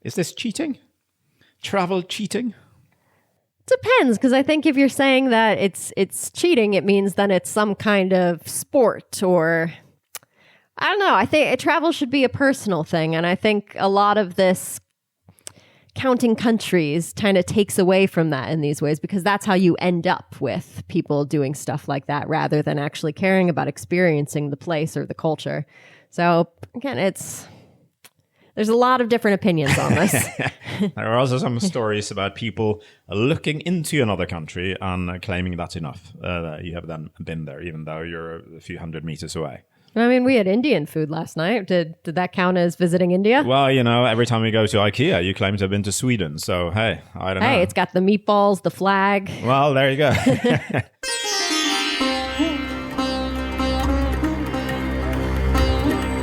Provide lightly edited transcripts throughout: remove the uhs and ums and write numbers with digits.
Is this cheating? Travel cheating? Depends, because I think if you're saying that it's cheating, it means then it's some kind of sport or... I don't know. I think travel should be a personal thing. And I think a lot of this counting countries kind of takes away from that in these ways, because that's how you end up with people doing stuff like that rather than actually caring about experiencing the place or the culture. So again, there's a lot of different opinions on this. There are also some stories about people looking into another country and claiming that's enough. That you have then been there, even though you're a few hundred meters away. I mean, we had Indian food last night. Did that count as visiting India? Well, every time we go to IKEA, you claim to have been to Sweden. So, hey, I don't know. Hey, it's got the meatballs, the flag. Well, there you go.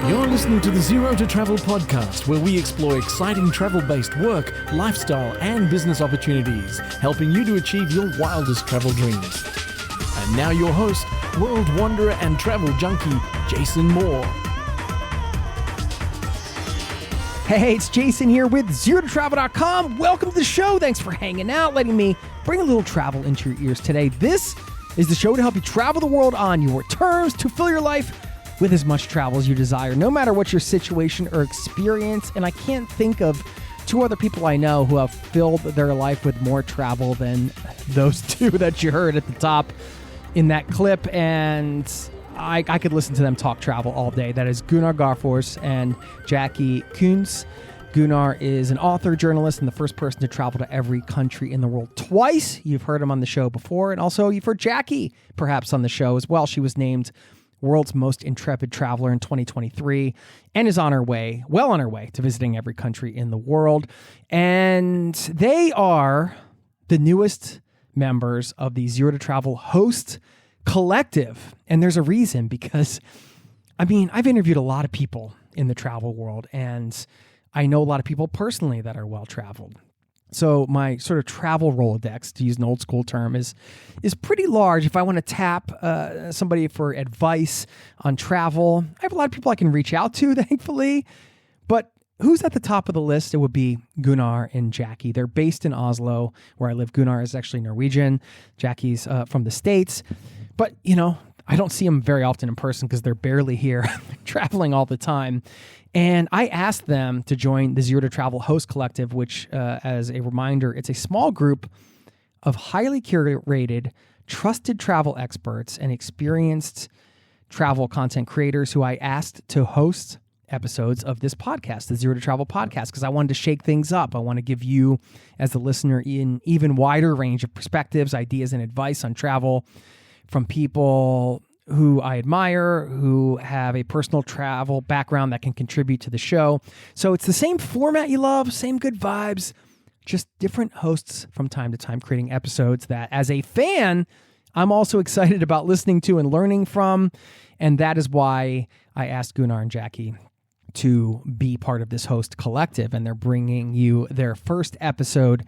You're listening to the Zero to Travel podcast, where we explore exciting travel-based work, lifestyle, and business opportunities, helping you to achieve your wildest travel dreams. And now your host, world wanderer and travel junkie, Jason Moore. Hey, it's Jason here with ZeroToTravel.com. Welcome to the show. Thanks for hanging out, letting me bring a little travel into your ears today. This is the show to help you travel the world on your terms, to fill your life with as much travel as you desire, no matter what your situation or experience. And I can't think of two other people I know who have filled their life with more travel than those two that you heard at the top in that clip. And I could listen to them talk travel all day. That is Gunnar Garfors and Jacqui Kunz. Gunnar is an author, journalist, and the first person to travel to every country in the world twice. You've heard him on the show before. And also you've heard Jacqui perhaps on the show as well. She was named World's Most Intrepid Traveler in 2023 and is well on her way to visiting every country in the world. And they are the newest members of the Zero to Travel host collective. And there's a reason, because I've interviewed a lot of people in the travel world, and I know a lot of people personally that are well-traveled. So my sort of travel Rolodex, to use an old school term, is pretty large. If I want to tap somebody for advice on travel, I have a lot of people I can reach out to, thankfully. But who's at the top of the list? It would be Gunnar and Jacqui. They're based in Oslo, where I live. Gunnar is actually Norwegian. Jacqui's from the States. But, I don't see them very often in person because they're barely here, traveling all the time. And I asked them to join the Zero to Travel host collective, which, as a reminder, it's a small group of highly curated, trusted travel experts and experienced travel content creators who I asked to host episodes of this podcast, the Zero to Travel podcast, because I wanted to shake things up. I want to give you, as the listener, an even wider range of perspectives, ideas, and advice on travel from people who I admire, who have a personal travel background that can contribute to the show. So it's the same format you love, same good vibes, just different hosts from time to time creating episodes that, as a fan, I'm also excited about listening to and learning from. And that is why I asked Gunnar and Jacqui to be part of this host collective. And they're bringing you their first episode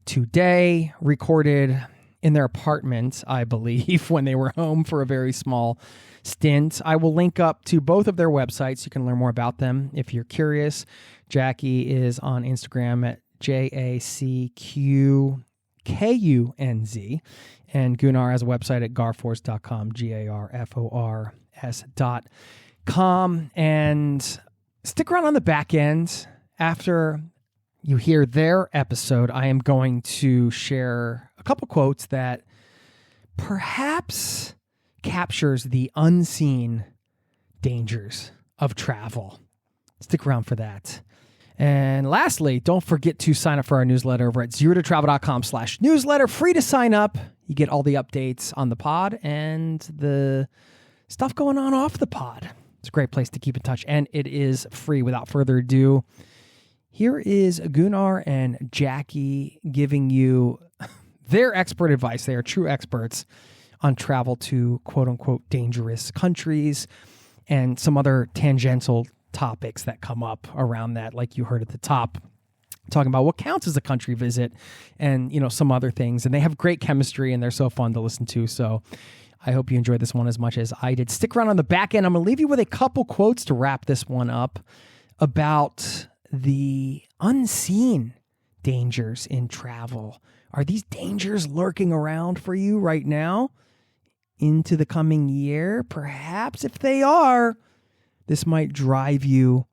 today, recorded in their apartment, I believe, when they were home for a very small stint. I will link up to both of their websites. You can learn more about them if you're curious. Jacqui is on Instagram at JACQKUNZ, and Gunnar has a website at garfors.com, GARFORS.com. And stick around on the back end. After you hear their episode, I am going to share a couple quotes that perhaps captures the unseen dangers of travel. Stick around for that. And lastly, don't forget to sign up for our newsletter over at zerototravel.com/newsletter. Free to sign up. You get all the updates on the pod and the stuff going on off the pod. It's a great place to keep in touch, and it is free. Without further ado, here is Gunnar and Jacqui giving you their expert advice. They are true experts on travel to quote-unquote dangerous countries and some other tangential topics that come up around that, like you heard at the top, talking about what counts as a country visit and, some other things. And they have great chemistry, and they're so fun to listen to. So I hope you enjoyed this one as much as I did. Stick around on the back end. I'm going to leave you with a couple quotes to wrap this one up about the unseen dangers in travel. Are these dangers lurking around for you right now into the coming year? Perhaps if they are, this might drive you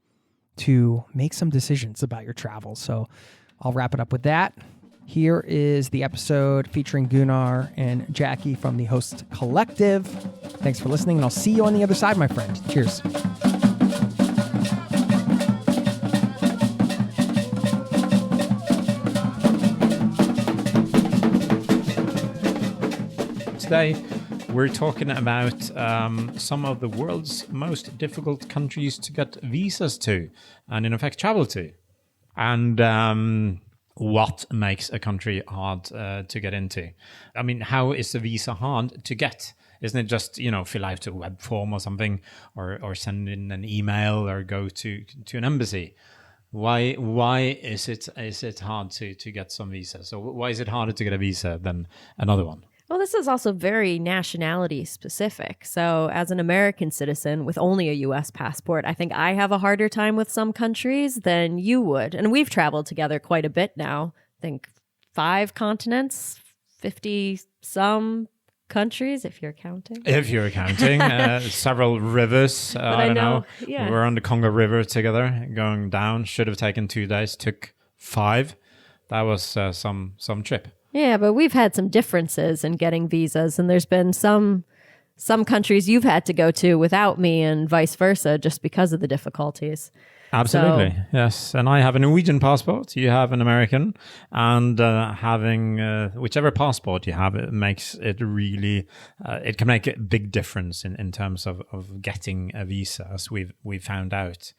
to make some decisions about your travel. So I'll wrap it up with that. Here is the episode featuring Gunnar and Jacqui from the Host Collective. Thanks for listening, and I'll see you on the other side, my friend. Cheers. Today, we're talking about some of the world's most difficult countries to get visas to, and in effect, travel to. And what makes a country hard to get into? I mean, how is a visa hard to get? Isn't it just, fill out a web form or something, or send in an email or go to an embassy? Why is it hard to get some visas? So why is it harder to get a visa than another one? Well, this is also very nationality specific. So as an American citizen with only a U.S. passport, I think I have a harder time with some countries than you would. And we've traveled together quite a bit now. I think 5 continents, 50-some countries, if you're counting. If you're counting. Several rivers. I don't know. Yeah. We were on the Congo River together, going down. Should have taken 2 days, took 5. That was some trip. Yeah, but we've had some differences in getting visas, and there's been some countries you've had to go to without me and vice versa just because of the difficulties. Absolutely, yes. And I have a Norwegian passport, you have an American, and having whichever passport you have, it makes it really, it can make a big difference in terms of getting a visa, as we've found out.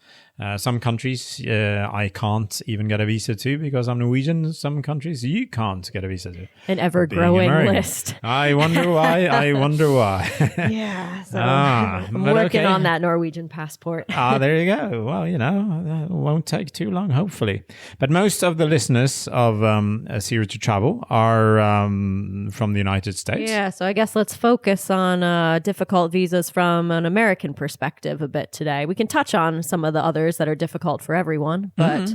Some countries I can't even get a visa to because I'm Norwegian. Some countries you can't get a visa to. An ever-growing list. I wonder why. Yeah, so I'm working on that Norwegian passport. There you go. Well, it won't take too long, hopefully. But most of the listeners of A Zero to Travel are from the United States. Yeah, so I guess let's focus on difficult visas from an American perspective a bit today. We can touch on some of the others that are difficult for everyone, but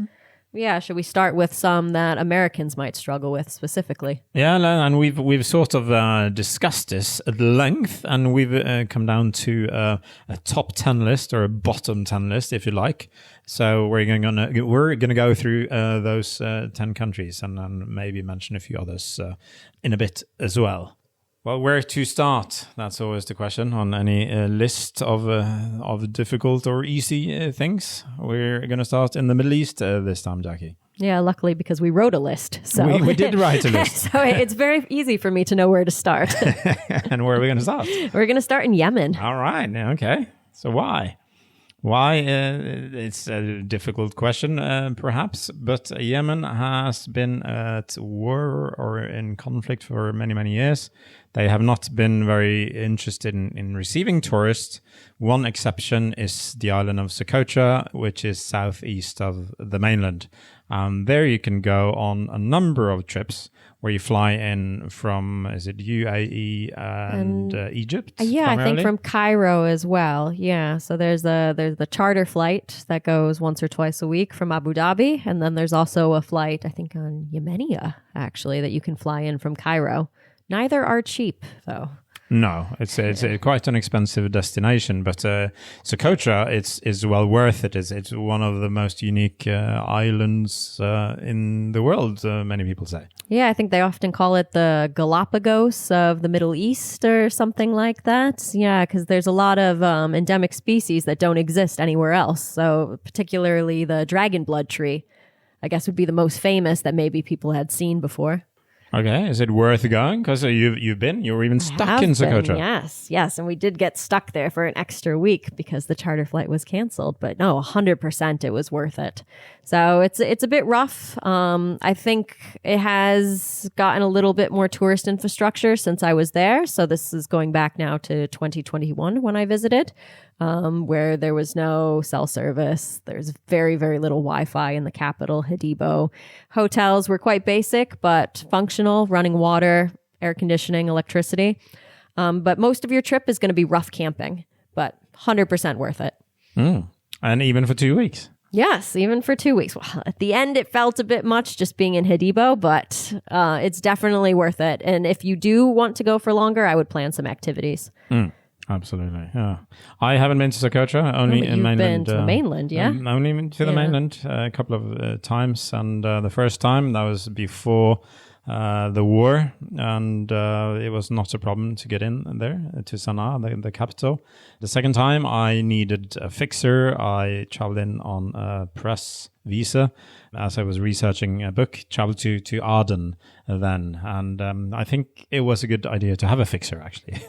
yeah, should we start with some that Americans might struggle with specifically? Yeah, and we've sort of discussed this at length, and we've come down to a top 10 list, or a bottom 10 list, if you like. So we're gonna go through those 10 countries and maybe mention a few others in a bit as well. Well, where to start? That's always the question on any list of difficult or easy things. We're going to start in the Middle East this time, Jacqui. Yeah, luckily, because we wrote a list. So we did write a list. So it's very easy for me to know where to start. And where are we going to start? We're going to start in Yemen. All right. Okay. So why? Why? It's a difficult question, perhaps, but Yemen has been at war or in conflict for many, many years. They have not been very interested in receiving tourists. One exception is the island of Socotra, which is southeast of the mainland. There you can go on a number of trips where you fly in from, is it UAE and Egypt? Yeah, primarily? I think from Cairo as well. Yeah, so there's the charter flight that goes once or twice a week from Abu Dhabi, and then there's also a flight, I think on Yemenia, actually, that you can fly in from Cairo. Neither are cheap, though. No, it's quite an expensive destination, but Socotra is well worth it. It's one of the most unique islands in the world, many people say. Yeah, I think they often call it the Galapagos of the Middle East or something like that. Yeah, because there's a lot of endemic species that don't exist anywhere else. So particularly the dragon blood tree, I guess, would be the most famous that maybe people had seen before. Okay, is it worth going? Because you were even stuck in Socotra. Yes, and we did get stuck there for an extra week because the charter flight was canceled. But no, 100% it was worth it. So it's a bit rough. I think it has gotten a little bit more tourist infrastructure since I was there. So this is going back now to 2021 when I visited, where there was no cell service. There's very, very little Wi-Fi in the capital, Hadibo. Hotels were quite basic, but functional, running water, air conditioning, electricity. But most of your trip is going to be rough camping, but 100% worth it. And even for 2 weeks. Yes, even for 2 weeks. Well, at the end, it felt a bit much just being in Hadibo, but it's definitely worth it. And if you do want to go for longer, I would plan some activities. Absolutely, yeah. I haven't been to Socotra, only but in you've mainland. been to the mainland, yeah? Only been to the mainland a couple of times, and the first time, that was before the war, and it was not a problem to get in there to Sanaa, the capital. The second time, I needed a fixer. I traveled in on a press visa as I was researching a book, traveled to Aden then, and I think it was a good idea to have a fixer, actually.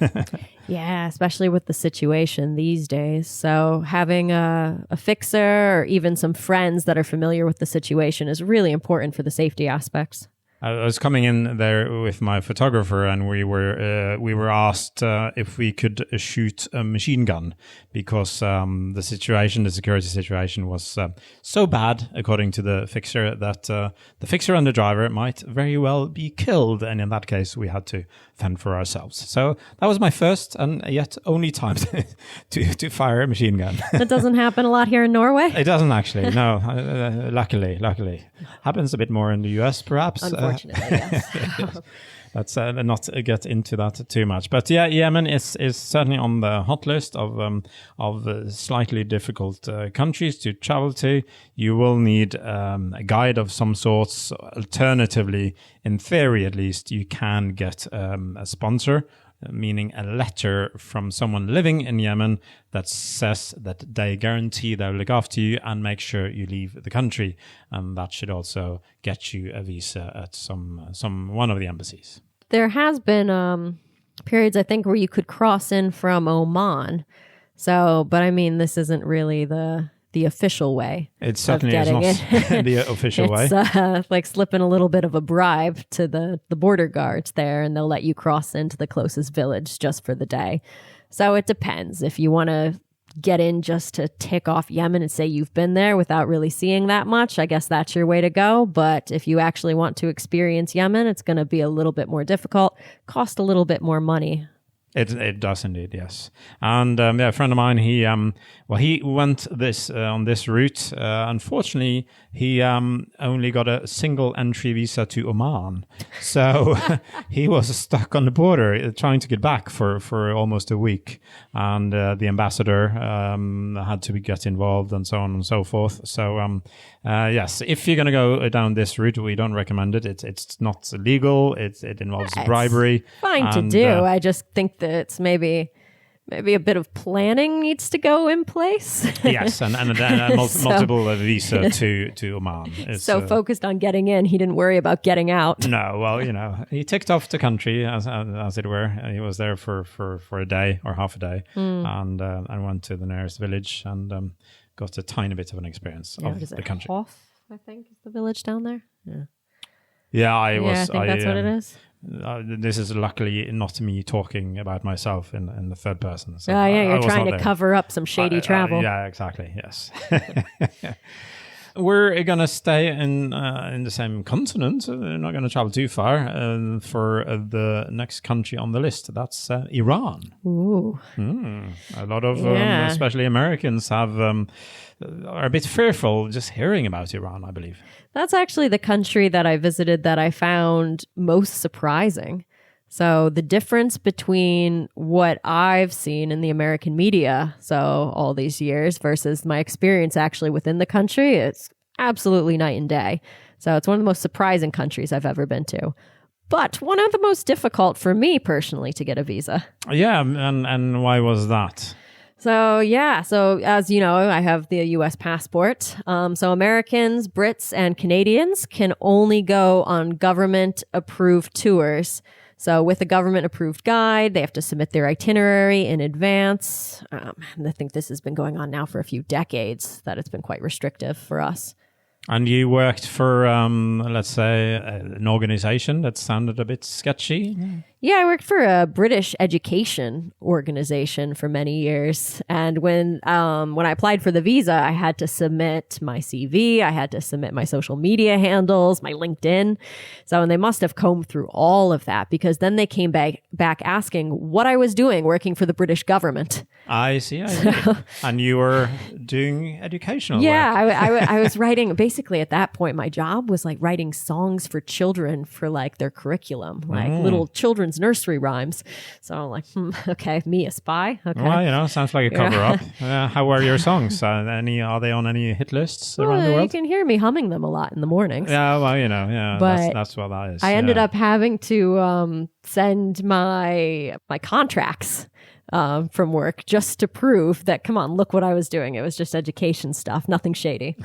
Yeah, especially with the situation these days. So having a fixer or even some friends that are familiar with the situation is really important for the safety aspects. I was coming in there with my photographer, and we were asked if we could shoot a machine gun because the security situation was so bad, according to the fixer, that the fixer and the driver might very well be killed, and in that case, we had to fend for ourselves. So that was my first and yet only time to fire a machine gun. That doesn't happen a lot here in Norway. It doesn't actually. No, luckily, happens a bit more in the US, perhaps. Unfortunately, yes. Let's not get into that too much. But yeah, Yemen is certainly on the hot list of slightly difficult countries to travel to. You will need a guide of some sorts. Alternatively, in theory at least, you can get a sponsor, meaning a letter from someone living in Yemen that says that they guarantee they'll look after you and make sure you leave the country. And that should also get you a visa at some one of the embassies. There has been periods, I think, where you could cross in from Oman. So, but I mean, this isn't really the official way. It certainly is not the official way. It's like slipping a little bit of a bribe to the border guards there, and they'll let you cross into the closest village just for the day. So it depends. If you want to get in just to tick off Yemen and say you've been there without really seeing that much, I guess that's your way to go. But if you actually want to experience Yemen, it's going to be a little bit more difficult, cost a little bit more money. It does indeed, yes. And a friend of mine, he went on this route. Unfortunately, he only got a single entry visa to Oman, so he was stuck on the border trying to get back for almost a week. And the ambassador had to get involved and so on and so forth. So yes, if you're going to go down this route, we don't recommend it. It's not legal. It involves bribery. Fine to do. I just think that it's maybe a bit of planning needs to go in place. Yes, and multiple visa to Oman. It's, so focused on getting in, he didn't worry about getting out. No, well, he ticked off the country as it were. He was there for a day or half a day, and went to the nearest village and got a tiny bit of an experience of the country. Hof, I think, is the village down there. Yeah. Yeah, I think that's what it is. This is luckily not me talking about myself in the third person. So you're trying to cover up some shady travel. Yeah, exactly. Yes. We're going to stay in the same continent. We're not going to travel too far for the next country on the list. That's Iran. Ooh. A lot of, especially Americans, are a bit fearful just hearing about Iran, I believe. That's actually the country that I visited that I found most surprising. So the difference between what I've seen in the American media, so all these years, versus my experience actually within the country, it's absolutely night and day. So it's one of the most surprising countries I've ever been to. But one of the most difficult for me personally to get a visa. Yeah, and why was that? So as you know, I have the U.S. passport. So Americans, Brits, and Canadians can only go on government-approved tours. So with a government-approved guide, they have to submit their itinerary in advance. I think this has been going on now for a few decades, that it's been quite restrictive for us. And you worked for, let's say, an organization that sounded a bit sketchy? Yeah, I worked for a British education organization for many years. And when I applied for the visa, I had to submit my CV. I had to submit my social media handles, my LinkedIn. So, and they must have combed through all of that because then they came back asking what I was doing working for the British government. I see. And you were doing educational work. I was writing, basically at that point, my job was like writing songs for children for like their curriculum, like little children's nursery rhymes. So I'm like, okay, me a spy? Okay. Well, sounds like a cover-up. How are your songs? Are they on any hit lists around the world? You can hear me humming them a lot in the mornings. Yeah, well, but that's what that is. I ended up having to send my contracts from work just to prove that, come on, look what I was doing. It was just education stuff, nothing shady.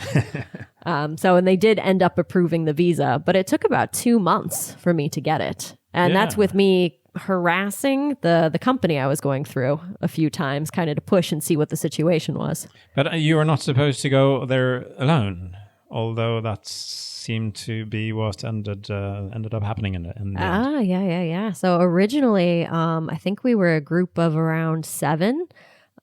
And they did end up approving the visa, but it took about 2 months for me to get it. And that's with me harassing the company I was going through a few times, kind of to push and see what the situation was. But you were not supposed to go there alone, although that seemed to be what ended up happening in the end. Yeah. So originally, I think we were a group of around 7.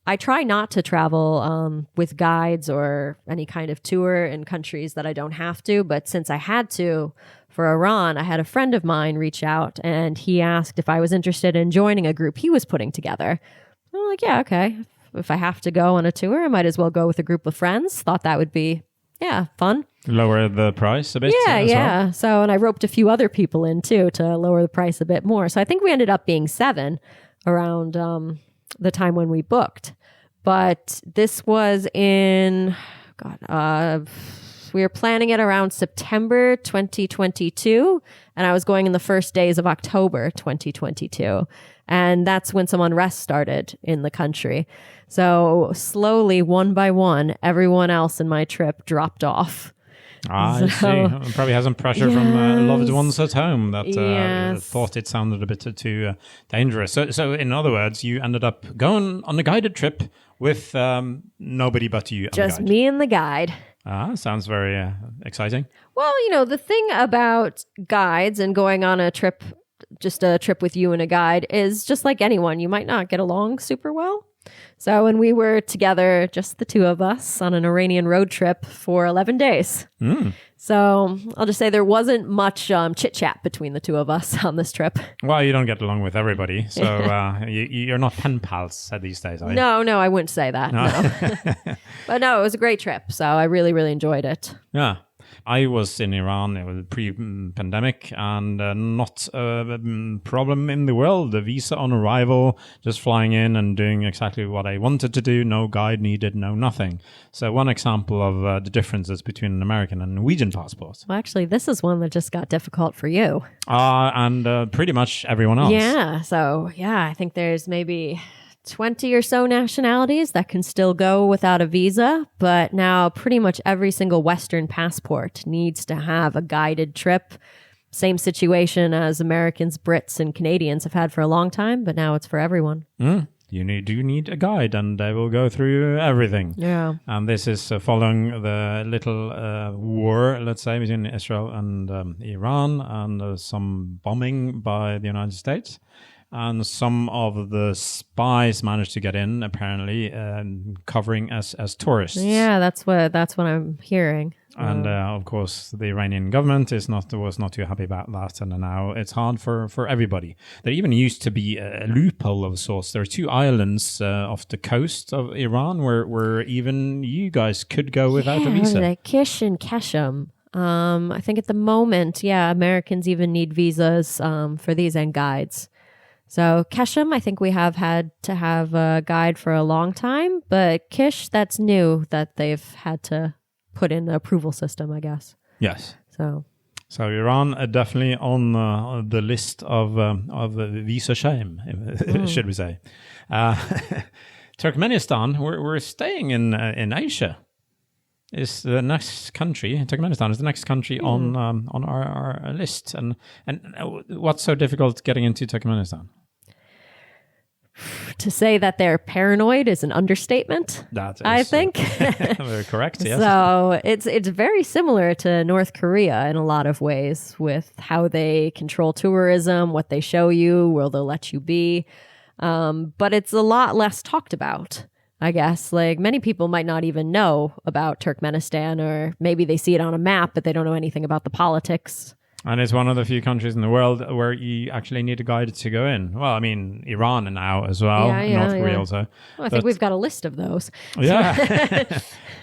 I try not to travel with guides or any kind of tour in countries that I don't have to, but since I had to for Iran, I had a friend of mine reach out and he asked if I was interested in joining a group he was putting together. I'm like, yeah, okay. If I have to go on a tour, I might as well go with a group of friends. Thought that would be, fun. Lower the price a bit. Yeah. Well. So, and I roped a few other people in too to lower the price a bit more. So I think we ended up being 7 around the time when we booked. But this was in, we were planning it around September 2022, and I was going in the first days of October 2022. And that's when some unrest started in the country. So slowly, one by one, everyone else in my trip dropped off. I see. Probably has some pressure from loved ones at home that thought it sounded a bit too dangerous. So in other words, you ended up going on a guided trip with nobody but you. Just me and the guide. Sounds very exciting. Well, the thing about guides and going on a trip, just a trip with you and a guide, is just like anyone, you might not get along super well. So when we were together, just the 2 of us on an Iranian road trip for 11 days. So I'll just say there wasn't much chit-chat between the 2 of us on this trip. Well, you don't get along with everybody. So you're not pen pals these days, are you? No, I wouldn't say that. No. But no, it was a great trip. So I really, really enjoyed it. Yeah. I was in Iran, it was pre-pandemic, and not a problem in the world. The visa on arrival, just flying in and doing exactly what I wanted to do. No guide needed, no nothing. So one example of the differences between an American and Norwegian passport. Well, actually, this is one that just got difficult for you. And pretty much everyone else. Yeah. So, I think there's maybe 20 or so nationalities that can still go without a visa, but now pretty much every single Western passport needs to have a guided trip. Same situation as Americans, Brits, and Canadians have had for a long time, but now it's for everyone. You need a guide, and they will go through everything. Yeah. And this is following the little war, let's say, between Israel and Iran, and some bombing by the United States. And some of the spies managed to get in, apparently, covering as tourists. Yeah, that's what I'm hearing. And of course, the Iranian government was not too happy about that, and now it's hard for everybody. There even used to be a loophole of sorts. There are 2 islands off the coast of Iran where even you guys could go without a visa. Like Kish and Keshem. I think at the moment, Americans even need visas for these and guides. So Keshem, I think we have had to have a guide for a long time, but Kish, that's new that they've had to put in the approval system, I guess. Yes. So Iran definitely on the list of visa shame, should we say? Turkmenistan, we're staying in Asia. Is the next country? Turkmenistan is the next country on our list, and what's so difficult getting into Turkmenistan? To say that they're paranoid is an understatement. That is, I think. Very correct. Yes. So it's very similar to North Korea in a lot of ways with how they control tourism, what they show you, where they'll let you be. But it's a lot less talked about, I guess. Like many people might not even know about Turkmenistan, or maybe they see it on a map, but they don't know anything about the politics. And it's one of the few countries in the world where you actually need a guide to go in. Well, I mean, Iran now as well, North Korea also. Well, I think we've got a list of those. Yeah,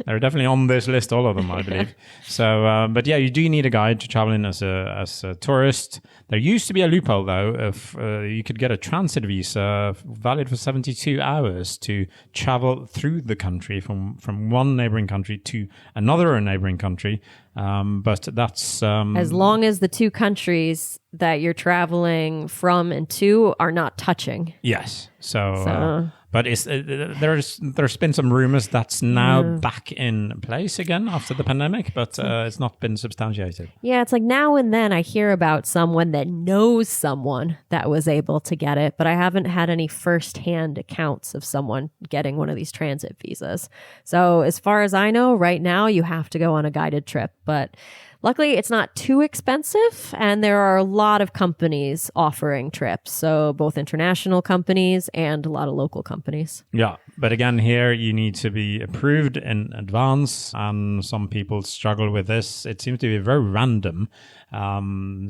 they're definitely on this list, all of them, I believe. So, but yeah, you do need a guide to travel in as a tourist. There used to be a loophole, though, if you could get a transit visa valid for 72 hours to travel through the country from one neighboring country to another neighboring country. But that's... as long as the two countries that you're traveling from and to are not touching. Yes. So but it's there's been some rumors that's now back in place again after the pandemic, but it's not been substantiated. Yeah, it's like now and then I hear about someone that knows someone that was able to get it, but I haven't had any firsthand accounts of someone getting one of these transit visas. So as far as I know, right now you have to go on a guided trip, but luckily, it's not too expensive, and there are a lot of companies offering trips. So both international companies and a lot of local companies. Yeah, but again, here you need to be approved in advance, and some people struggle with this. It seems to be very random. Do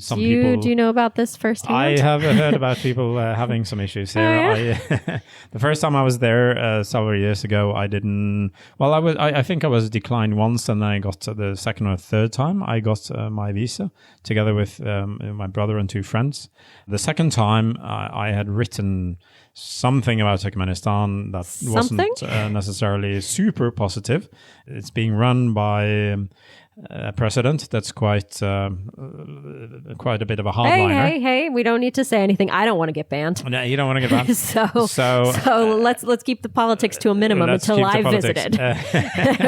you know about this firsthand? I have heard about people having some issues here. Oh, yeah? The first time I was there several years ago, I didn't. Well, I think I was declined once, and then I got the second or third time. I got my visa together with my brother and two friends. The second time, I had written something about Turkmenistan that wasn't necessarily super positive. It's being run by a president that's quite a bit of a hardliner. Hey! We don't need to say anything. I don't want to get banned. No, you don't want to get banned. so let's keep the politics to a minimum until I've visited.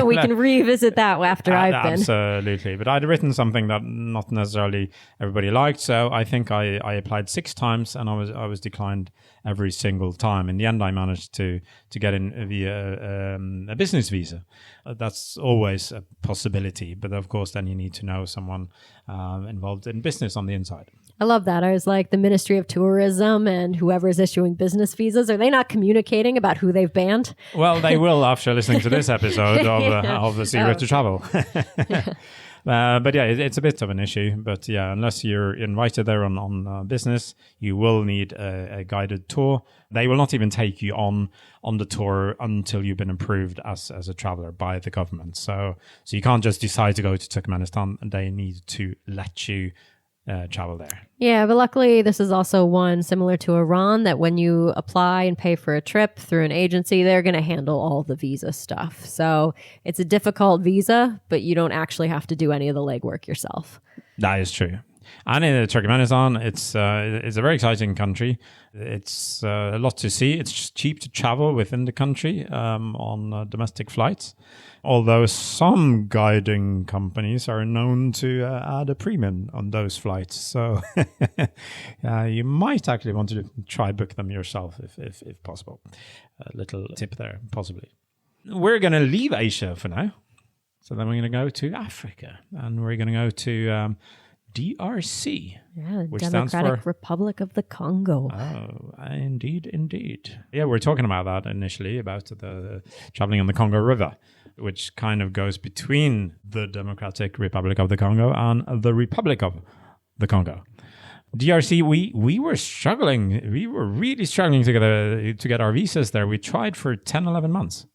We can revisit that after I've been. Absolutely. But I'd written something that not necessarily everybody liked, so I think I applied 6 times, and I was declined every single time. In the end, I managed to get in via a business visa. That's always a possibility, but of course, then you need to know someone involved in business on the inside. I love that. I was like, the Ministry of Tourism and whoever is issuing business visas, are they not communicating about who they've banned? Well, they will after listening to this episode of the Secret to Travel. But yeah, it's a bit of an issue. But yeah, unless you're invited there on business, you will need a guided tour. They will not even take you on the tour until you've been approved as a traveler by the government. So you can't just decide to go to Turkmenistan. They need to let you travel there. Yeah, but luckily this is also one similar to Iran, that when you apply and pay for a trip through an agency, they're going to handle all the visa stuff. So it's a difficult visa, but you don't actually have to do any of the legwork yourself. That is true. And in Turkmenistan, it's a very exciting country. It's a lot to see. It's cheap to travel within the country on domestic flights. Although some guiding companies are known to add a premium on those flights. So you might actually want to try book them yourself if possible. A little tip there, possibly. We're going to leave Asia for now. So then we're going to go to Africa. And we're going to go to DRC. Yeah, which Democratic stands for Republic of the Congo. Oh, indeed. Yeah, we're talking about that initially, about the traveling on the Congo River, which kind of goes between the Democratic Republic of the Congo and the Republic of the Congo. DRC, we were struggling. We were really struggling to get our visas there. We tried for 10, 11 months.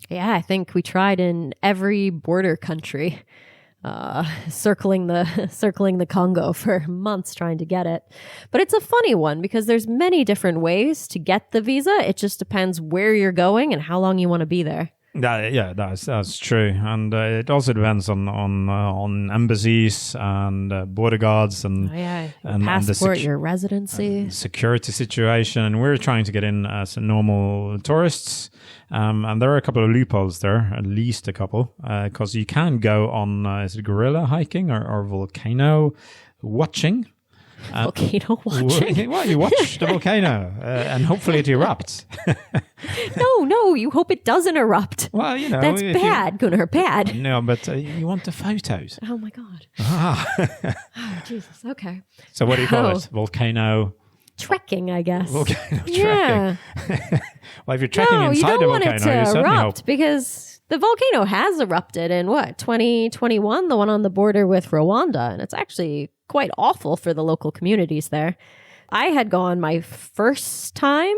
Yeah, I think we tried in every border country. Circling the Congo for months trying to get it. But it's a funny one because there's many different ways to get the visa. It just depends where you're going and how long you want to be there. That's true, and it also depends on embassies and border guards and your passport, your residency, security situation. And we're trying to get in as normal tourists, and there are a couple of loopholes there, at least a couple, because you can go on is it gorilla hiking or volcano watching. Volcano watching? Well, you watch the volcano and hopefully it erupts. No, you hope it doesn't erupt. Well, you know. That's bad, Gunnar, bad. No, but you want the photos. Oh my God. Oh, Jesus. Okay. So what do you call it? Volcano? Trekking, I guess. Volcano Yeah. trekking. Well, if you're trekking No, you inside don't the want volcano, it you to certainly erupt hope. because the volcano has erupted in 2021, the one on the border with Rwanda, and it's actually quite awful for the local communities there. I had gone my first time.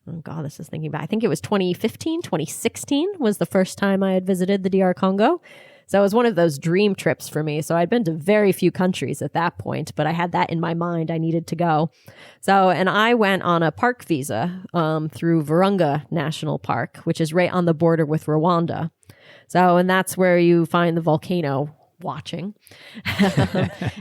Oh God, this is thinking back. I think it was 2015, 2016 was the first time I had visited the DR Congo. So it was one of those dream trips for me. So I'd been to very few countries at that point, but I had that in my mind. I needed to go. So, and I went on a park visa through Virunga National Park, which is right on the border with Rwanda. So, and that's where you find the volcano watching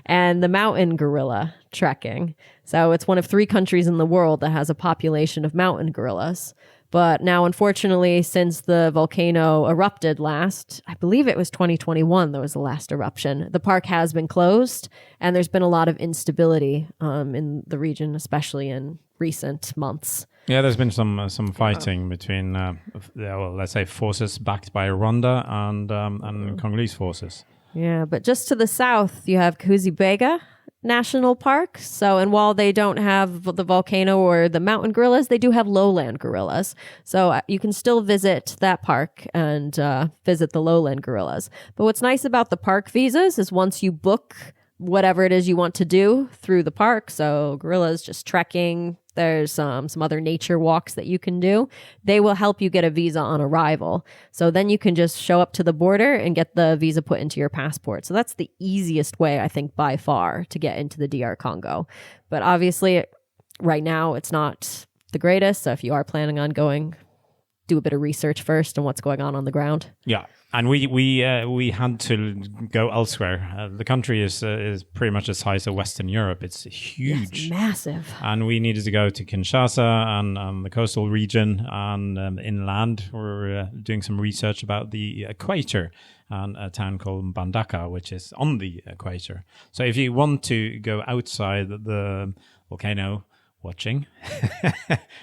and the mountain gorilla trekking. So it's one of 3 countries in the world that has a population of mountain gorillas. But now, unfortunately, since the volcano erupted last, I believe it was 2021, that was the last eruption, the park has been closed, and there's been a lot of instability in the region, especially in recent months. Yeah, there's been some fighting between, let's say, forces backed by Rwanda and Congolese forces. Yeah, but just to the south, you have Kuzibega National Park. So, and while they don't have the volcano or the mountain gorillas, they do have lowland gorillas. So you can still visit that park and visit the lowland gorillas. But what's nice about the park visas is once you book whatever it is you want to do through the park, so gorillas, just trekking, there's some other nature walks that you can do, they will help you get a visa on arrival. So then you can just show up to the border and get the visa put into your passport. So that's the easiest way, I think, by far to get into the DR Congo. But obviously, right now, it's not the greatest. So if you are planning on going, do a bit of research first on what's going on the ground. Yeah. And we had to go elsewhere. The country is pretty much the size of Western Europe. It's huge, yes, massive. And we needed to go to Kinshasa and the coastal region and inland. We're doing some research about the equator and a town called Mbandaka, which is on the equator. So if you want to go outside the volcano watching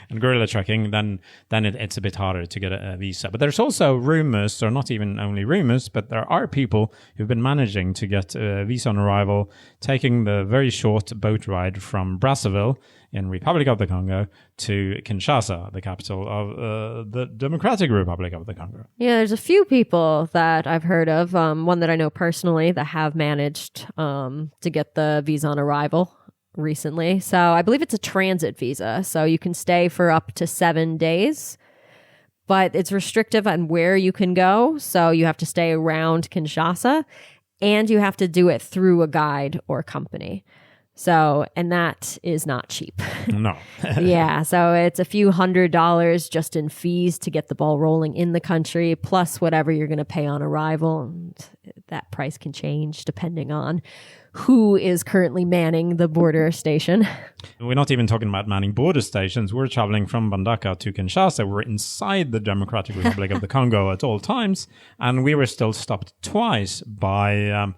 and gorilla trekking, then it's a bit harder to get a visa. But there's also rumors, or not even only rumors, but there are people who've been managing to get a visa on arrival, taking the very short boat ride from Brazzaville in Republic of the Congo to Kinshasa, the capital of the Democratic Republic of the Congo. Yeah, there's a few people that I've heard of, one that I know personally that have managed to get the visa on arrival recently. So I believe it's a transit visa. So you can stay for up to 7 days, but it's restrictive on where you can go. So you have to stay around Kinshasa and you have to do it through a guide or company. So, and that is not cheap. No. Yeah. So it's a few $100s just in fees to get the ball rolling in the country, plus whatever you're going to pay on arrival. And that price can change depending on who is currently manning the border station. We're not even talking about manning border stations. We're traveling from Mbandaka to Kinshasa. We're inside the Democratic Republic of the Congo at all times. And we were still stopped twice by,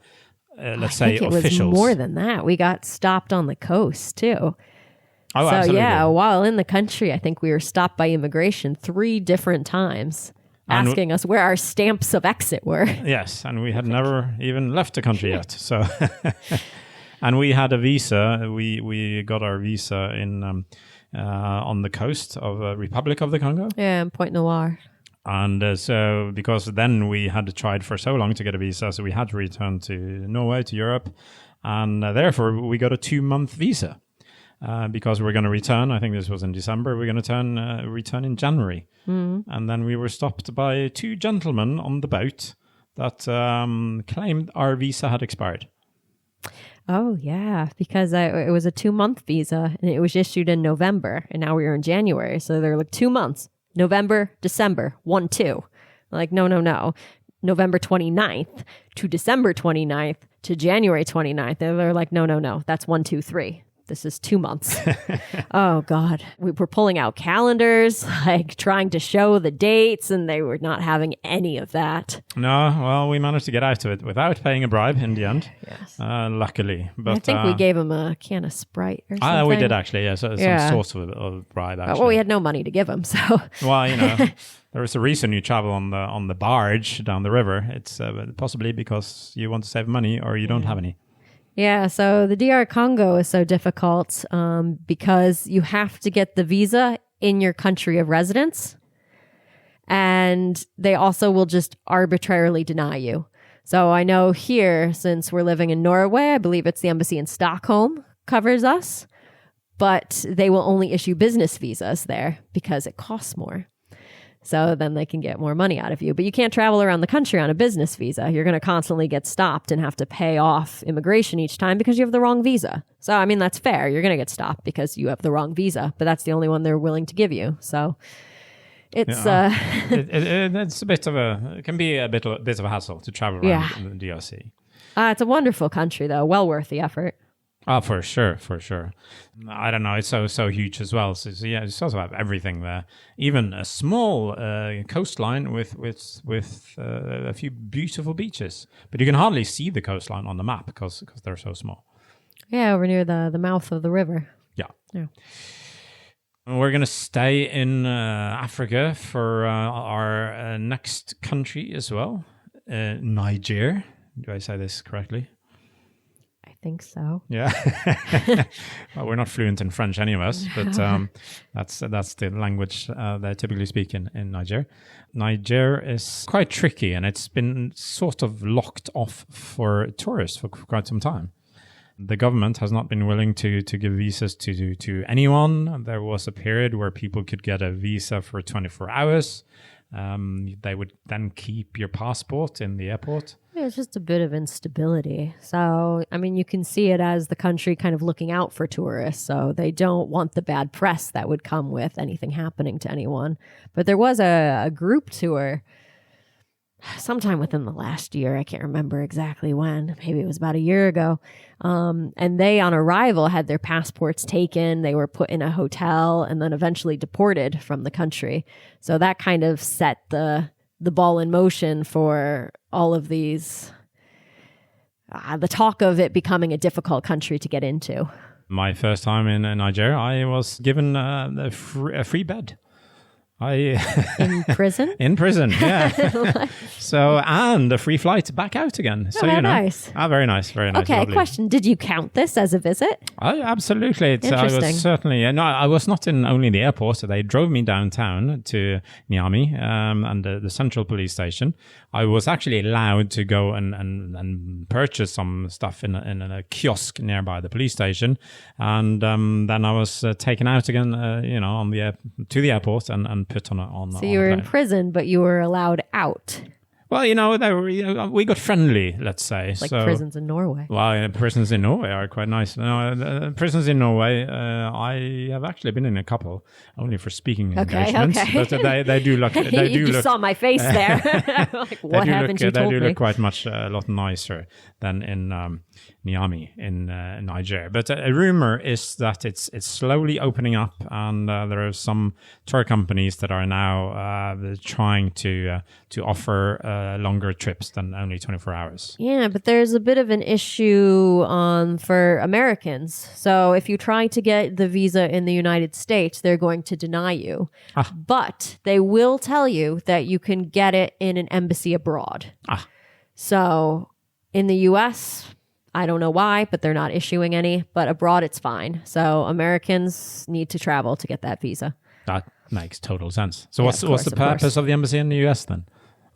let's say, it officials. Was more than that. We got stopped on the coast too. Oh, so absolutely. yeah, while in the country, I think we were stopped by immigration 3 different times, asking us where our stamps of exit were. Yes, and we had never even left the country yet. So, and we had a visa. We got our visa in on the coast of Republic of the Congo. Yeah, in Point Noir. And so, because then we had tried for so long to get a visa, so we had to return to Norway, to Europe, and therefore we got a 2-month visa. Because we're going to return. I think this was in December. We're going to return in January. Mm-hmm. And then we were stopped by 2 gentlemen on the boat that claimed our visa had expired. Oh, yeah, because it was a 2-month visa and it was issued in November and now we are in January. So they're like 2 months, November, December, 1-2. Like, no. November 29th to December 29th to January 29th. And they're like, no, that's 1-2-3. this is 2 months. Oh, God. We were pulling out calendars, like trying to show the dates, and they were not having any of that. No, well, we managed to get out of it without paying a bribe in the end. Yes. Luckily. But I think we gave them a can of Sprite or something. we did actually, yeah. So some sort of bribe, actually. Well, we had no money to give them, so... Well, there is a reason you travel on the barge down the river. It's possibly because you want to save money or you don't have any. Yeah, so the DR Congo is so difficult because you have to get the visa in your country of residence, and they also will just arbitrarily deny you. So I know here, since we're living in Norway, I believe it's the embassy in Stockholm covers us, but they will only issue business visas there because it costs more. So then they can get more money out of you. But you can't travel around the country on a business visa. You're going to constantly get stopped and have to pay off immigration each time because you have the wrong visa. So, I mean, that's fair. You're going to get stopped because you have the wrong visa, but that's the only one they're willing to give you. So it's... it's a bit of it can be a bit of a hassle to travel around the DRC. It's a wonderful country, though. Well worth the effort. Oh, for sure. I don't know. It's so huge as well. So yeah, it's also have everything there. Even a small coastline with a few beautiful beaches, but you can hardly see the coastline on the map because they're so small. Yeah, we're near the mouth of the river. Yeah. We're gonna stay in Africa for our next country as well, Niger. Do I say this correctly? I think so. Yeah. Well, we're not fluent in French, any of us, but that's the language they typically speak in Niger. Niger is quite tricky, and it's been sort of locked off for tourists for quite some time. The government has not been willing to give visas to anyone. There was a period where people could get a visa for 24 hours. They would then keep your passport in the airport. Yeah, it's just a bit of instability. So, I mean, you can see it as the country kind of looking out for tourists. So they don't want the bad press that would come with anything happening to anyone. But there was a group tour sometime within the last year. I can't remember exactly when. Maybe it was about a year ago. And they, on arrival, had their passports taken. They were put in a hotel and then eventually deported from the country. So that kind of set the ball in motion for all of these, the talk of it becoming a difficult country to get into. My first time in Nigeria, I was given a free bed. In prison? In prison, yeah. So, and a free flight back out again. So, nice. Very nice, very nice. Okay, lovely. question. Did you count this as a visit? Absolutely. I was certainly, I was not in only the airport. So they drove me downtown to Niamey and the central police station. I was actually allowed to go and purchase some stuff in a kiosk nearby the police station. And then I was taken out again, to the airport and put on. So you were in prison, but you were allowed out. Well, we got friendly, let's say. Like prisons in Norway. Well, prisons in Norway are quite nice. Prisons in Norway, I have actually been in a couple, only for speaking engagements. Okay. But they do look. You saw my face there. Like, what haven't you told me? They do look quite a lot nicer than in Niamey in Niger. But a rumor is that it's slowly opening up, and there are some tour companies that are now trying to offer longer trips than only 24 hours. Yeah, but there's a bit of an issue for Americans. So if you try to get the visa in the United States, they're going to deny you. But they will tell you that you can get it in an embassy abroad. So in the U.S., I don't know why, but they're not issuing any. But abroad, it's fine. So Americans need to travel to get that visa. That makes total sense. So what's the purpose of the embassy in the U.S. then?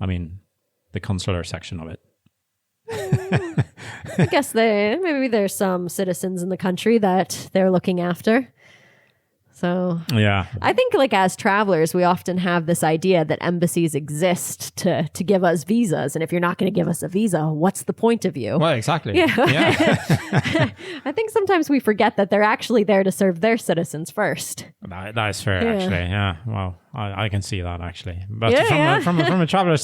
I mean, the consular section of it. I guess maybe there's some citizens in the country that they're looking after. So yeah, I think as travelers, we often have this idea that embassies exist to give us visas. And if you're not going to give us a visa, what's the point of you? Well, exactly. Yeah. I think sometimes we forget that they're actually there to serve their citizens first. That is fair, actually. Yeah. Well, I can see that actually. But from a traveler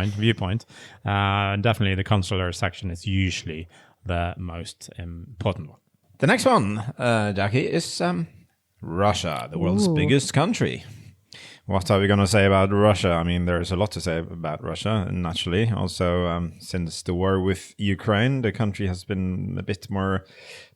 viewpoint, definitely the consular section is usually the most important one. The next one, Jacqui, is Russia, the world's biggest country. What are we going to say about Russia? I mean, there's a lot to say about Russia, naturally. Also, since the war with Ukraine, the country has been a bit more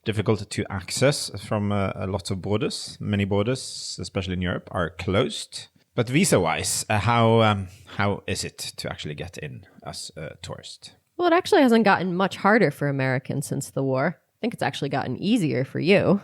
difficult to access from a lot of borders. Many borders, especially in Europe, are closed. But visa-wise, how is it to actually get in as a tourist? Well, it actually hasn't gotten much harder for Americans since the war. I think it's actually gotten easier for you.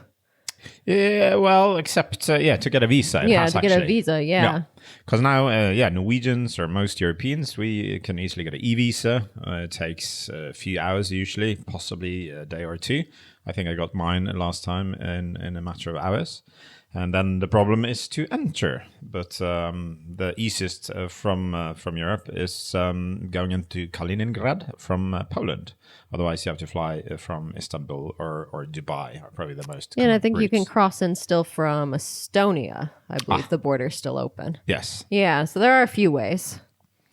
Yeah, well, except, to get a visa. Get a visa, yeah. Because now, Norwegians or most Europeans, we can easily get an e-visa. It takes a few hours usually, possibly a day or two. I think I got mine last time in a matter of hours. And then the problem is to enter. But the easiest from Europe is going into Kaliningrad from Poland. Otherwise, you have to fly from Istanbul or Dubai, are probably the most and I think routes. you can cross in still from Estonia. I believe the border's still open. Yes. Yeah, so there are a few ways.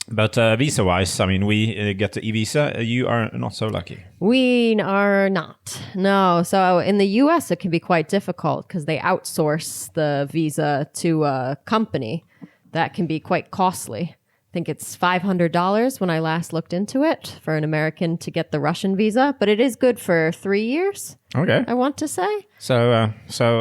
But visa-wise, I mean, we get the e-visa. You are not so lucky. We are not. No. So in the U.S., it can be quite difficult because they outsource the visa to a company that can be quite costly. I think it's $500 when I last looked into it for an American to get the Russian visa, but it is good for 3 years. Okay. I want to say. So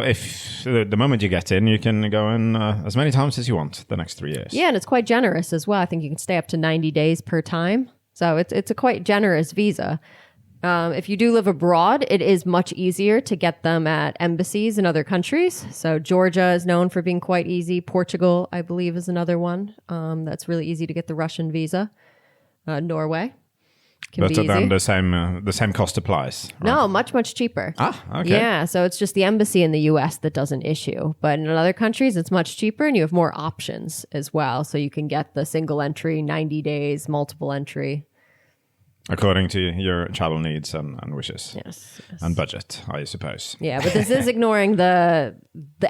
if the moment you get in, you can go in as many times as you want the next 3 years. Yeah, and it's quite generous as well. I think you can stay up to 90 days per time. So it's a quite generous visa. If you do live abroad, it is much easier to get them at embassies in other countries. So Georgia is known for being quite easy. Portugal, I believe, is another one that's really easy to get the Russian visa. Norway can be easy. Then the same cost applies. Right? No, much cheaper. Okay. Yeah, so it's just the embassy in the U.S. that doesn't issue. But in other countries, it's much cheaper and you have more options as well. So you can get the single entry, 90 days, multiple entry. According to your travel needs and wishes. Yes. And budget, I suppose. Yeah, but this is ignoring the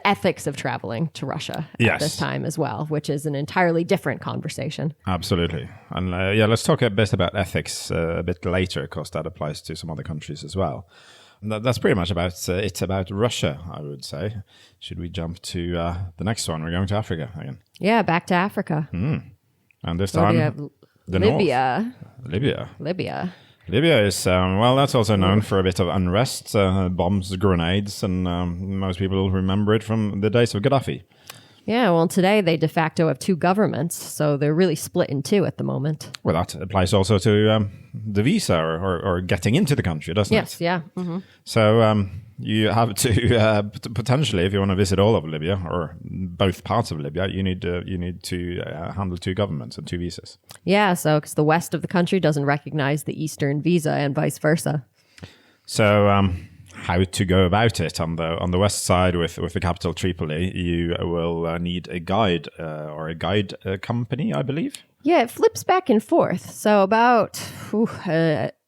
ethics of traveling to Russia at this time as well, which is an entirely different conversation. Absolutely. And let's talk a bit about ethics a bit later, because that applies to some other countries as well. That's pretty much about Russia, I would say. Should we jump to the next one? We're going to Africa again. Yeah, back to Africa. And this time, the Libya. North. Libya is, that's also known for a bit of unrest, bombs, grenades, and most people remember it from the days of Gaddafi. Yeah, well, today they de facto have two governments, so they're really split in two at the moment. Well, that applies also to the visa or getting into the country, doesn't it? Yes, yeah. Mm-hmm. So you have to potentially, if you want to visit all of Libya or both parts of Libya, you need to handle two governments and two visas. Yeah, so because the west of the country doesn't recognize the eastern visa and vice versa. So how to go about it on the west side with the capital Tripoli, you will need a guide or a guide company, I believe. Yeah, it flips back and forth. So about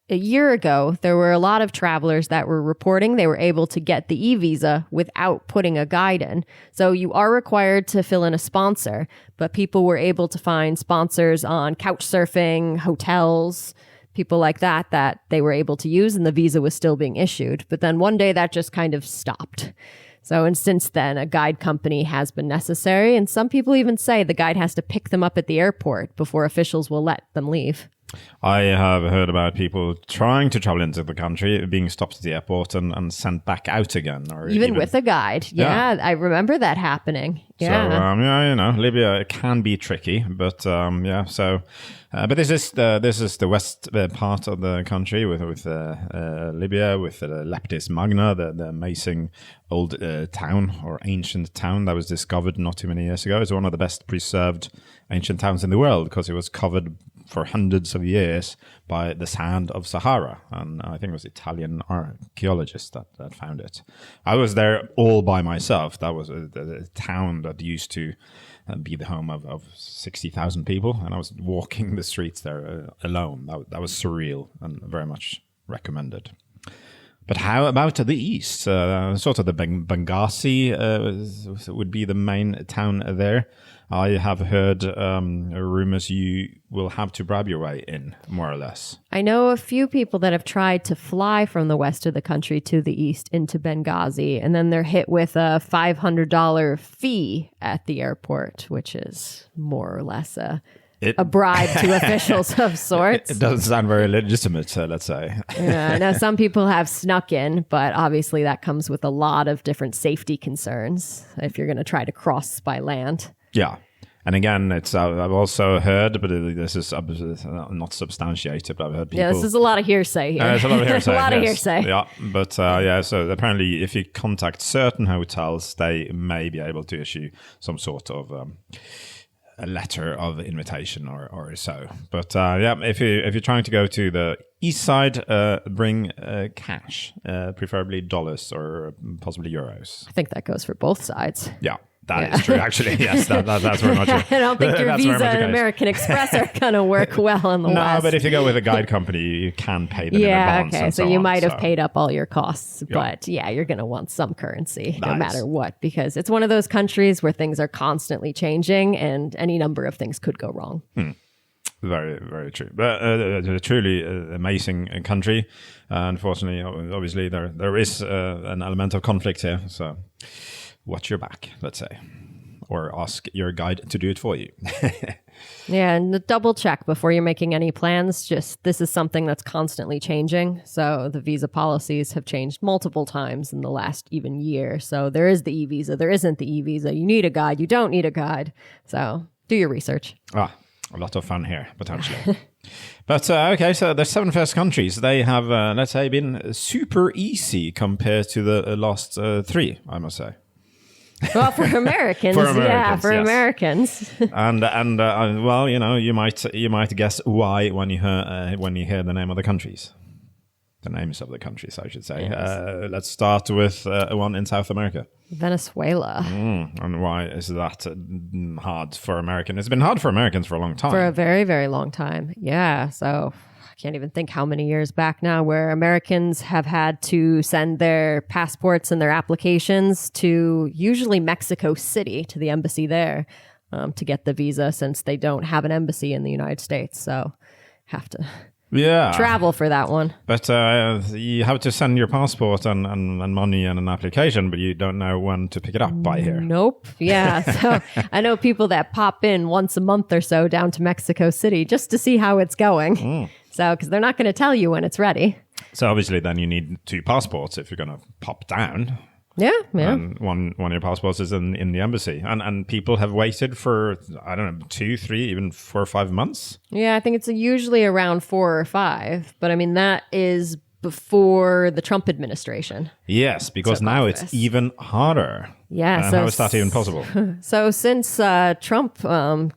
a year ago, there were a lot of travelers that were reporting they were able to get the e-visa without putting a guide in. So you are required to fill in a sponsor, but people were able to find sponsors on couchsurfing, hotels, people like that they were able to use, and the visa was still being issued. But then one day that just kind of stopped. So, and since then, a guide company has been necessary. And some people even say the guide has to pick them up at the airport before officials will let them leave. I have heard about people trying to travel into the country, being stopped at the airport and sent back out again. Or even with a guide. Yeah, I remember that happening. Yeah. So, Libya can be tricky, but but this is the west part of the country with Libya, with Leptis Magna, the amazing old town or ancient town that was discovered not too many years ago. It's one of the best preserved ancient towns in the world because it was covered for hundreds of years by the sand of Sahara. And I think it was Italian archaeologists that found it. I was there all by myself. That was a town that used to be the home of 60,000 people. And I was walking the streets there alone. That was surreal and very much recommended. But how about the east? Sort of the Benghazi would be the main town there. I have heard rumors you will have to bribe your way in, more or less. I know a few people that have tried to fly from the west of the country to the east into Benghazi, and then they're hit with a $500 fee at the airport, which is more or less a bribe to officials of sorts. It doesn't sound very legitimate, let's say. Yeah, now some people have snuck in, but obviously that comes with a lot of different safety concerns if you're going to try to cross by land. Yeah. And again, it's I've also heard, but this is not substantiated, but I've heard people... Yeah, this is a lot of hearsay here. There's a lot of hearsay. A lot of yes. hearsay. Yeah, but so apparently if you contact certain hotels, they may be able to issue some sort of... a letter of invitation or so. But if you're trying to go to the east side, bring cash, preferably dollars or possibly euros. I think that goes for both sides. Yeah. That is true, actually. Yes, that's very much it. I don't think your Visa and American Express are going to work well in the West. No, but if you go with a guide company, you can pay them in advance. Okay. And So you might have paid up all your costs, but you're going to want some currency no Nice. matter what, because it's one of those countries where things are constantly changing and any number of things could go wrong. Very, very true. But a truly amazing country. Unfortunately, obviously, there is an element of conflict here. So watch your back, let's say, or ask your guide to do it for you. Yeah, and double check before you're making any plans. Just this is something that's constantly changing. So the visa policies have changed multiple times in the last even year. So there is the e-visa, there isn't the e-visa. You need a guide, you don't need a guide. So do your research. A lot of fun here, potentially. But, okay, so the 7 first countries, they have, let's say, been super easy compared to the last 3, I must say. Well, for Americans, Americans, for yes. Americans. and well, you might guess why when you hear the name of the countries. The names of the countries, I should say. Yes. Let's start with one in South America. Venezuela. And why is that hard for Americans? It's been hard for Americans for a long time. For a very, very long time. Yeah. So I can't even think how many years back now where Americans have had to send their passports and their applications to usually Mexico City, to the embassy there, to get the visa, since they don't have an embassy in the United States. So have to... travel for that one. But you have to send your passport and money and an application, but you don't know when to pick it up by here. Nope. Yeah. So I know people that pop in once a month or so down to Mexico City just to see how it's going. So, because they're not going to tell you when it's ready. So obviously then you need 2 passports if you're going to pop down. Yeah. And one of your passports is in the embassy. And people have waited for, I don't know, 2, 3, even 4 or 5 months. Yeah, I think it's usually around 4 or 5. But I mean, that is before the Trump administration. Yes, because now it's even harder. Yeah. And so how is that even possible? So since Trump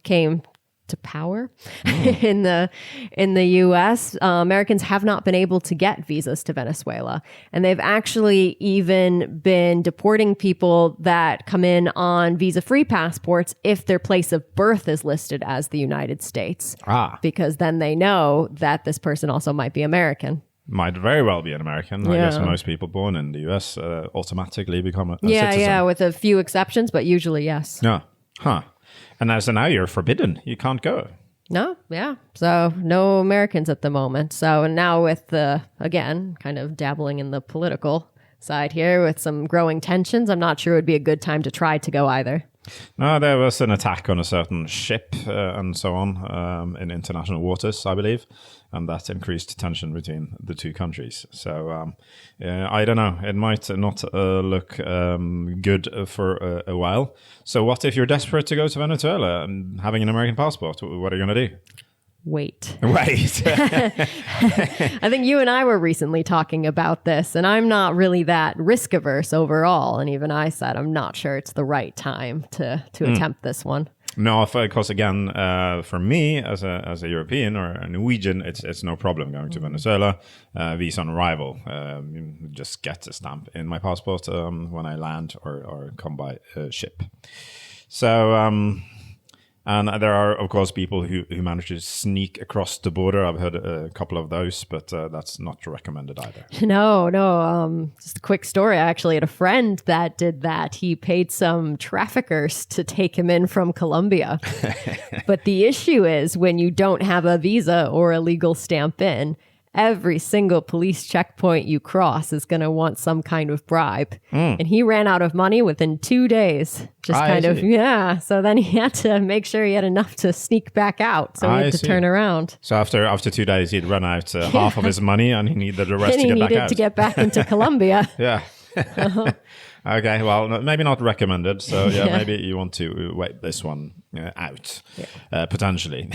came to power in the US, Americans have not been able to get visas to Venezuela. And they've actually even been deporting people that come in on visa-free passports if their place of birth is listed as the United States. Because then they know that this person also might be American. Might very well be an American. I guess most people born in the US automatically become a citizen. Yeah, with a few exceptions, but usually yes. Yeah. Huh. And so now you're forbidden. You can't go. No, yeah. So no Americans at the moment. So now with again, kind of dabbling in the political side here with some growing tensions, I'm not sure it would be a good time to try to go either. No, there was an attack on a certain ship and so on in international waters, I believe. And that increased tension between the 2 countries. So I don't know. It might not look good for a while. So what if you're desperate to go to Venezuela and having an American passport? What are you going to do? Wait. I think you and I were recently talking about this, and I'm not really that risk averse overall. And even I said I'm not sure it's the right time to attempt this one. No, of course, again, for me as a European or a Norwegian, it's no problem going to Venezuela. Visa on arrival, just get a stamp in my passport when I land or come by ship. So And there are, of course, people who manage to sneak across the border. I've heard a couple of those, but that's not recommended either. No. Just a quick story. I actually had a friend that did that. He paid some traffickers to take him in from Colombia. But the issue is when you don't have a visa or a legal stamp in, every single police checkpoint you cross is going to want some kind of bribe. And he ran out of money within 2 days. So then he had to make sure he had enough to sneak back out. So he had to turn around. So after 2 days, he'd run out half of his money and he needed the rest and to get back out. He needed to get back into Colombia. Yeah. Okay, well, maybe not recommended. So maybe you want to wait this one out, potentially.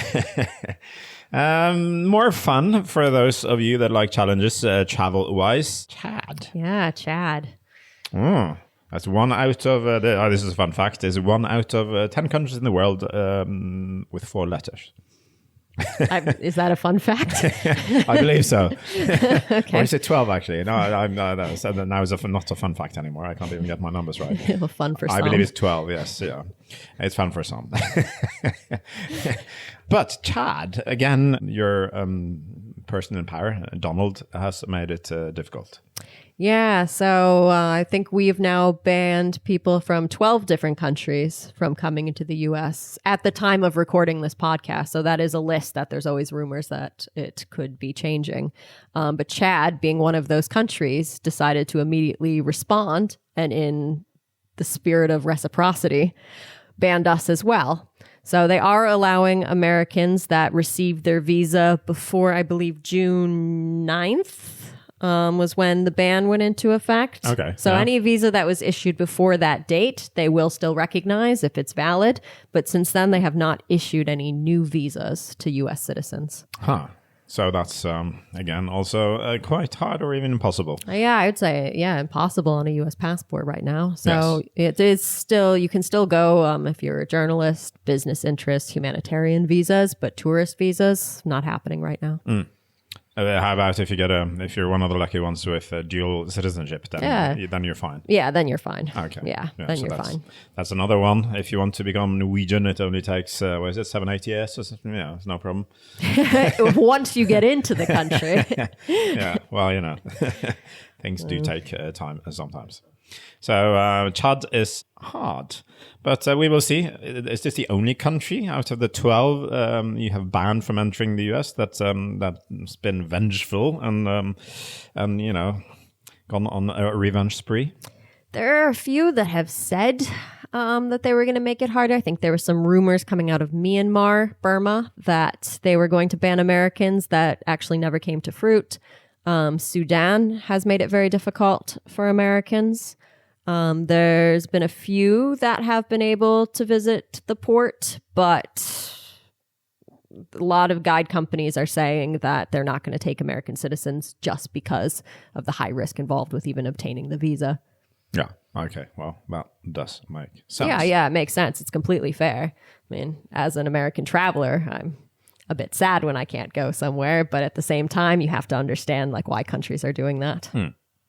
More fun for those of you that like challenges travel-wise. Chad. Yeah, Chad. That's 1 out of, this is a fun fact, is 1 out of 10 countries in the world with 4 letters. Is that a fun fact? I believe so. Okay. Or is it 12 actually? No, so now it's not a fun fact anymore. I can't even get my numbers right. Well, fun for some. I believe it's 12, yes. Yeah. It's fun for some. But Chad, again, your person in power, Donald, has made it difficult. Yeah, so I think we've now banned people from 12 different countries from coming into the U.S. at the time of recording this podcast. So that is a list that there's always rumors that it could be changing. But Chad, being one of those countries, decided to immediately respond and in the spirit of reciprocity, banned us as well. So they are allowing Americans that received their visa before, I believe, June 9th. Was when the ban went into effect. Okay. So any visa that was issued before that date, they will still recognize if it's valid. But since then, they have not issued any new visas to U.S. citizens. Huh. So that's, again, also quite hard or even impossible. Yeah, I would say, impossible on a U.S. passport right now. So It is still, you can still go if you're a journalist, business interest, humanitarian visas, but tourist visas, not happening right now. How about if you're one of the lucky ones with dual citizenship? Then you're fine. Yeah, then you're fine. Okay. Yeah, then you're fine. That's another one. If you want to become Norwegian, it only takes 7-8 years. Yeah, it's no problem. Once you get into the country. Yeah. Well, things do take time sometimes. So Chad is hard, but we will see. Is this the only country out of the 12 you have banned from entering the US that's been vengeful and gone on a revenge spree? There are a few that have said that they were going to make it harder. I think there were some rumors coming out of Myanmar, Burma, that they were going to ban Americans that actually never came to fruit. Sudan has made it very difficult for Americans. There's been a few that have been able to visit the port, but a lot of guide companies are saying that they're not going to take American citizens just because of the high risk involved with even obtaining the visa. Yeah. Okay. Well, that does make sense. Yeah, it makes sense. It's completely fair. I mean, as an American traveler, I'm a bit sad when I can't go somewhere, but at the same time, you have to understand why countries are doing that.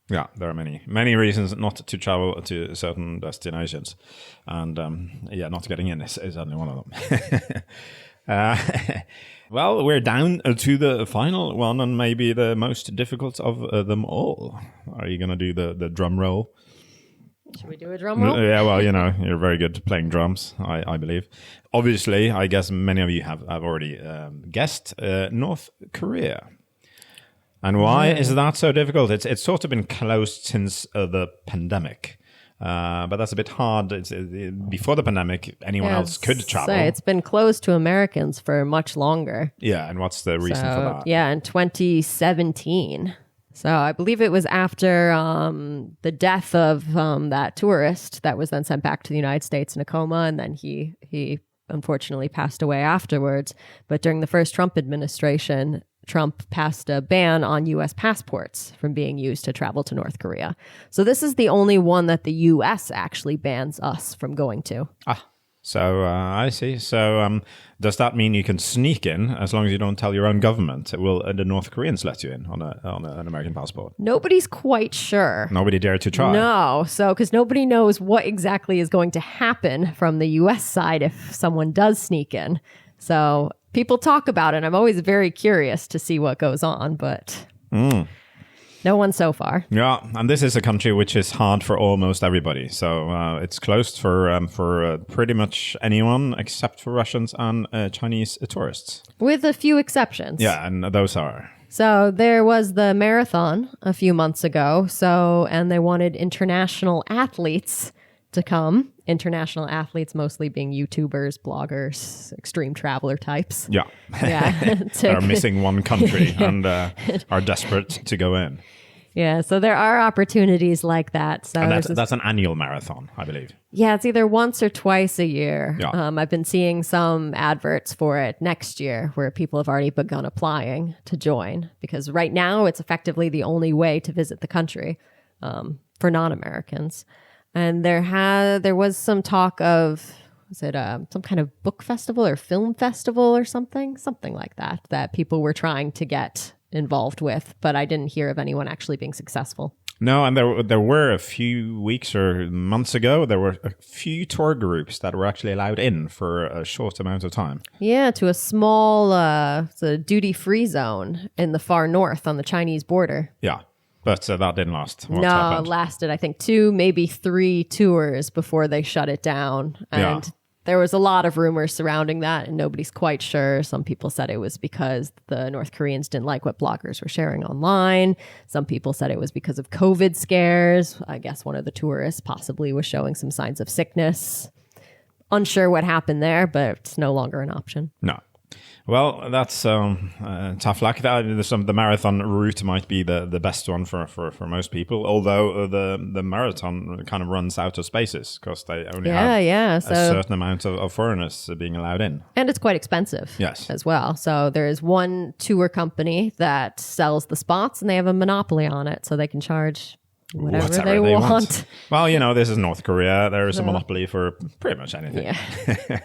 Yeah, there are many reasons not to travel to certain destinations, and not getting in is only one of them. Well, we're down to the final one, and maybe the most difficult of them all. Are you going to do the drum roll? Should we do a drum roll? Yeah, well, you're very good at playing drums, I believe. Obviously, I guess many of you have already guessed North Korea. And why is that so difficult? It's sort of been closed since the pandemic. But that's a bit hard. Before the pandemic, anyone else could travel. It's been closed to Americans for much longer. Yeah, and what's the reason for that? Yeah, in 2017. So I believe it was after the death of that tourist that was then sent back to the United States in a coma, and then he unfortunately passed away afterwards. But during the first Trump administration, Trump passed a ban on U.S. passports from being used to travel to North Korea. So this is the only one that the U.S. actually bans us from going to. So I see. So does that mean you can sneak in as long as you don't tell your own government? Will the North Koreans let you in on an American passport? Nobody's quite sure. Nobody dared to try. No. So, because nobody knows what exactly is going to happen from the U.S. side if someone does sneak in. So people talk about it. I'm always very curious to see what goes on, but no one so far. Yeah, and this is a country which is hard for almost everybody. So it's closed for pretty much anyone except for Russians and Chinese tourists. With a few exceptions. Yeah, and those are... So there was the marathon a few months ago. And they wanted international athletes to come. International athletes mostly being YouTubers, bloggers, extreme traveler types. Yeah. They are missing one country and are desperate to go in. Yeah, so there are opportunities like that. So and that's an annual marathon, I believe. Yeah, it's either once or twice a year. Yeah. I've been seeing some adverts for it next year where people have already begun applying to join, because right now it's effectively the only way to visit the country for non-Americans. And there was some talk of, was it some kind of book festival or film festival or something like that people were trying to get involved with, but I didn't hear of anyone actually being successful. No, and there were a few weeks or months ago, there were a few tour groups that were actually allowed in for a short amount of time. Yeah, to a small duty-free zone in the far north on the Chinese border. Yeah. But that didn't last. What no, happened? It lasted, I think, 2, maybe 3 tours before they shut it down. And there was a lot of rumors surrounding that, and nobody's quite sure. Some people said it was because the North Koreans didn't like what bloggers were sharing online. Some people said it was because of COVID scares. I guess one of the tourists possibly was showing some signs of sickness. Unsure what happened there, but it's no longer an option. No. Well, that's tough luck. The marathon route might be the best one for most people, although the marathon kind of runs out of spaces because they only have a certain amount of foreigners being allowed in. And it's quite expensive as well. So there is one tour company that sells the spots and they have a monopoly on it, so they can charge whatever they want. Well, this is North Korea. There is a monopoly for pretty much anything. Yeah.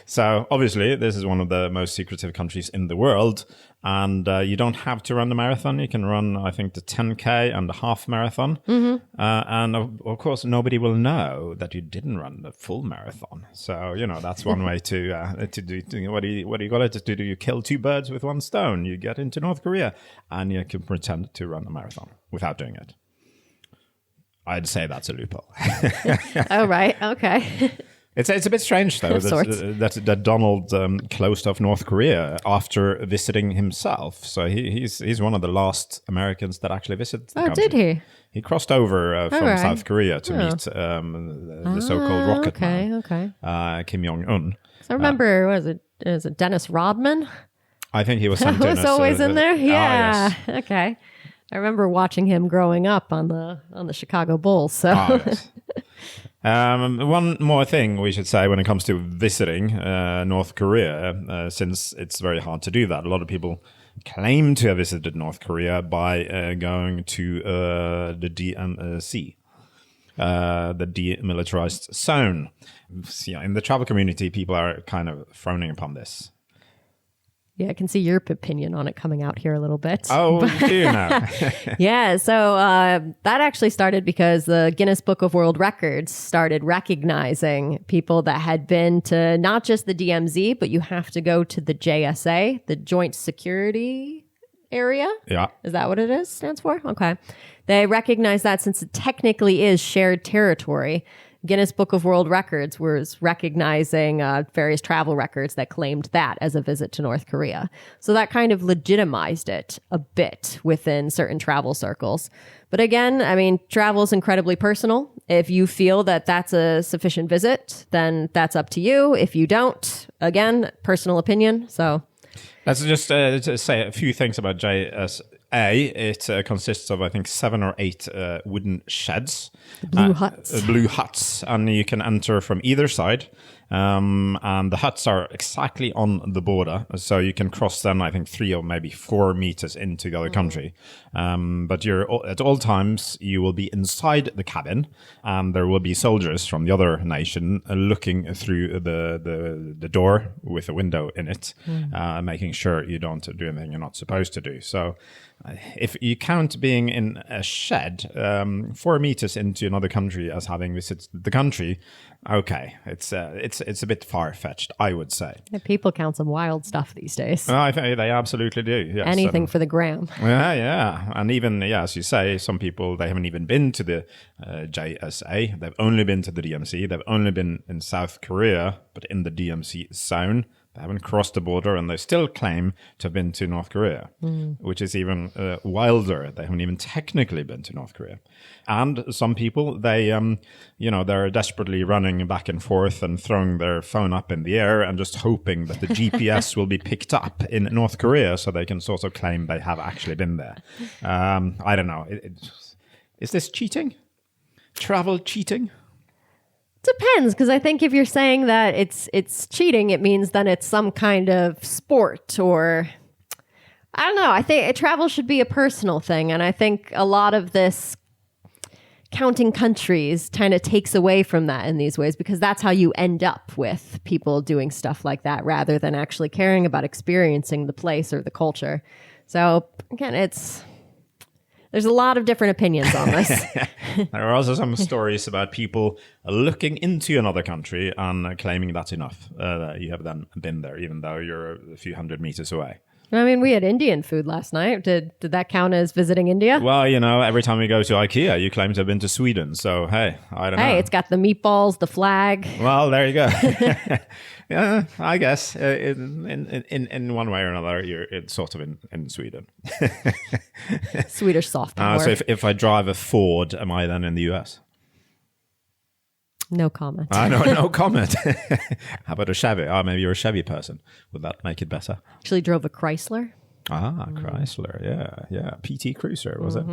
So obviously, this is one of the most secretive countries in the world, and you don't have to run the marathon. You can run, I think, the 10K and the half marathon, and of course, nobody will know that you didn't run the full marathon. So that's one way to do. What do you got to do? You kill 2 birds with 1 stone. You get into North Korea, and you can pretend to run a marathon without doing it. I'd say that's a loophole. Oh, right. Okay. It's a bit strange, though, that Donald closed off North Korea after visiting himself. So he's one of the last Americans that actually visited the country. Did he? He crossed over from South Korea to meet the so-called rocket man, Kim Jong-un. So I remember, was it Dennis Rodman? I think he was sent in. Was always in there? Yeah. Yes. Okay. I remember watching him growing up on the Chicago Bulls. So. Yes. One more thing we should say when it comes to visiting North Korea, since it's very hard to do that. A lot of people claim to have visited North Korea by going to the DMZ, the demilitarized zone. In the travel community, people are kind of frowning upon this. Yeah, I can see your opinion on it coming out here a little bit. Oh, do you know? Yeah, so that actually started because the Guinness Book of World Records started recognizing people that had been to not just the DMZ, but you have to go to the JSA, the Joint Security Area. Yeah. Is that what it stands for? Okay. They recognize that since it technically is shared territory. Guinness Book of World Records was recognizing various travel records that claimed that as a visit to North Korea. So that kind of legitimized it a bit within certain travel circles. But again, I mean, travel is incredibly personal. If you feel that that's a sufficient visit, then that's up to you. If you don't, again, personal opinion. So let's just say a few things about JSA. It consists of, I think, 7 or 8 wooden sheds. Blue huts. Blue huts. And you can enter from either side. And the huts are exactly on the border, so you can cross them, I think, 3 or maybe 4 meters into the other country. But at all times, you will be inside the cabin, and there will be soldiers from the other nation looking through the door with a window in it, making sure you don't do anything you're not supposed to do. So if you count being in a shed 4 meters into another country as having visited the country, okay, it's a bit far-fetched, I would say. Yeah, people count some wild stuff these days. I think they absolutely do. Yes. Anything for the gram. Yeah. And even, as you say, some people, they haven't even been to the JSA. They've only been to the DMZ. They've only been in South Korea, but in the DMZ zone. They haven't crossed the border, and they still claim to have been to North Korea, which is even wilder. They haven't even technically been to North Korea. And some people, they're desperately running back and forth and throwing their phone up in the air and just hoping that the GPS will be picked up in North Korea so they can sort of claim they have actually been there. I don't know. Is this cheating? Travel cheating? Depends, because I think if you're saying that it's cheating, it means then it's some kind of sport, or I don't know. I think travel should be a personal thing, and I think a lot of this counting countries kind of takes away from that in these ways, because that's how you end up with people doing stuff like that rather than actually caring about experiencing the place or the culture. So again, there's a lot of different opinions on this. There are also some stories about people looking into another country and claiming that's enough, that you have then been there, even though you're a few hundred meters away. I mean, we had Indian food last night. Did that count as visiting India? Well, every time we go to IKEA, you claim to have been to Sweden. So, hey, I don't know. Hey, it's got the meatballs, the flag. Well, there you go. Yeah, I guess in one way or another, it's sort of in Sweden. Swedish soft power. So if I drive a Ford, am I then in the US? No comment. No comment. How about a Chevy? Maybe you're a Chevy person. Would that make it better? Actually drove a Chrysler. Chrysler, yeah. PT Cruiser, was it?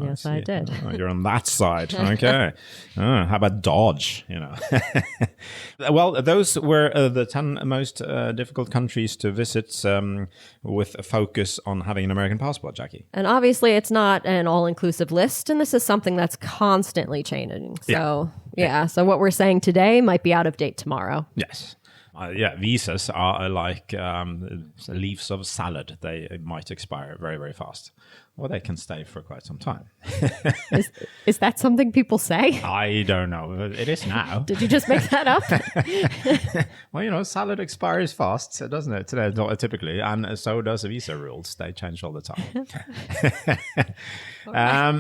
Yes, I did. You're on that side. Okay. How about Dodge? Well, those were the 10 most difficult countries to visit, with a focus on having an American passport, Jacqui. And obviously, it's not an all-inclusive list, and this is something that's constantly changing. So, so what we're saying today might be out of date tomorrow. Yes. Visas are like leaves of salad. They might expire very, very fast. Or they can stay for quite some time. Is that something people say? I don't know. It is now. Did you just make that up? Well, salad expires fast, doesn't it? Typically. And so does the visa rules. They change all the time.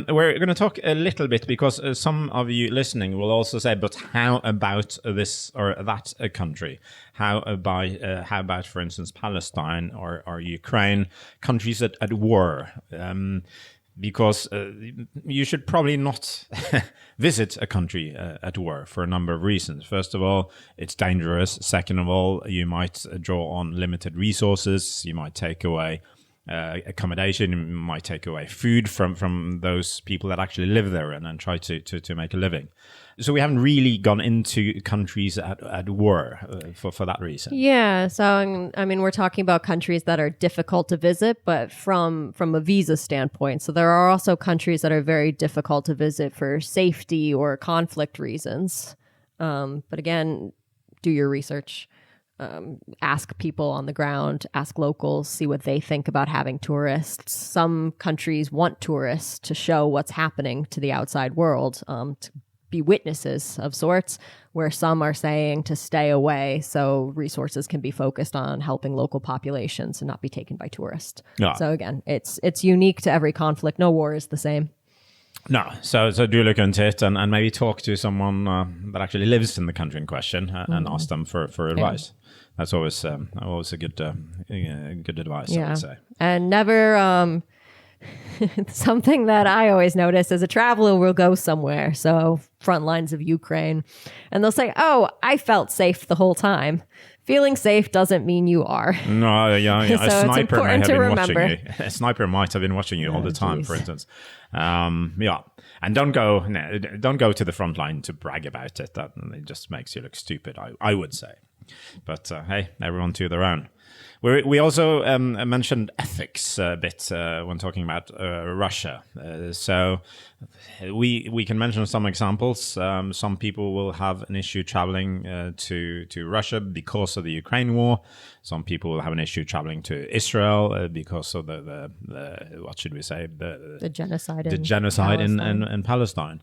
We're going to talk a little bit because some of you listening will also say, but how about this or that country? How about, for instance, Palestine or Ukraine, countries at war? Because you should probably not visit a country at war for a number of reasons. First of all, it's dangerous. Second of all, you might draw on limited resources. You might take away accommodation. You might take away food from those people that actually live there and try to make a living. So we haven't really gone into countries at war for that reason. Yeah. So, I mean, we're talking about countries that are difficult to visit, but from a visa standpoint. So there are also countries that are very difficult to visit for safety or conflict reasons. But again, do your research. Ask people on the ground, ask locals, see what they think about having tourists. Some countries want tourists to show what's happening to the outside world, to be witnesses of sorts, where some are saying to stay away so resources can be focused on helping local populations and not be taken by tourists. Yeah. So again, it's unique to every conflict. No war is the same. No, so do look into it and maybe talk to someone that actually lives in the country in question and ask them for advice. Yeah. That's always a good advice, I would say. And never something that I always notice as a traveler will go somewhere, so front lines of Ukraine, and they'll say, "Oh, I felt safe the whole time." Feeling safe doesn't mean you are. No, yeah. So a sniper might have been watching you. A sniper might have been watching you all the time, for instance. And don't go to the front line to brag about it. That it just makes you look stupid, I would say. But hey, everyone to their own. We also mentioned ethics a bit when talking about Russia. So we can mention some examples. Some people will have an issue traveling to Russia because of the Ukraine war. Some people will have an issue traveling to Israel because of the what should we say, the genocide in Palestine.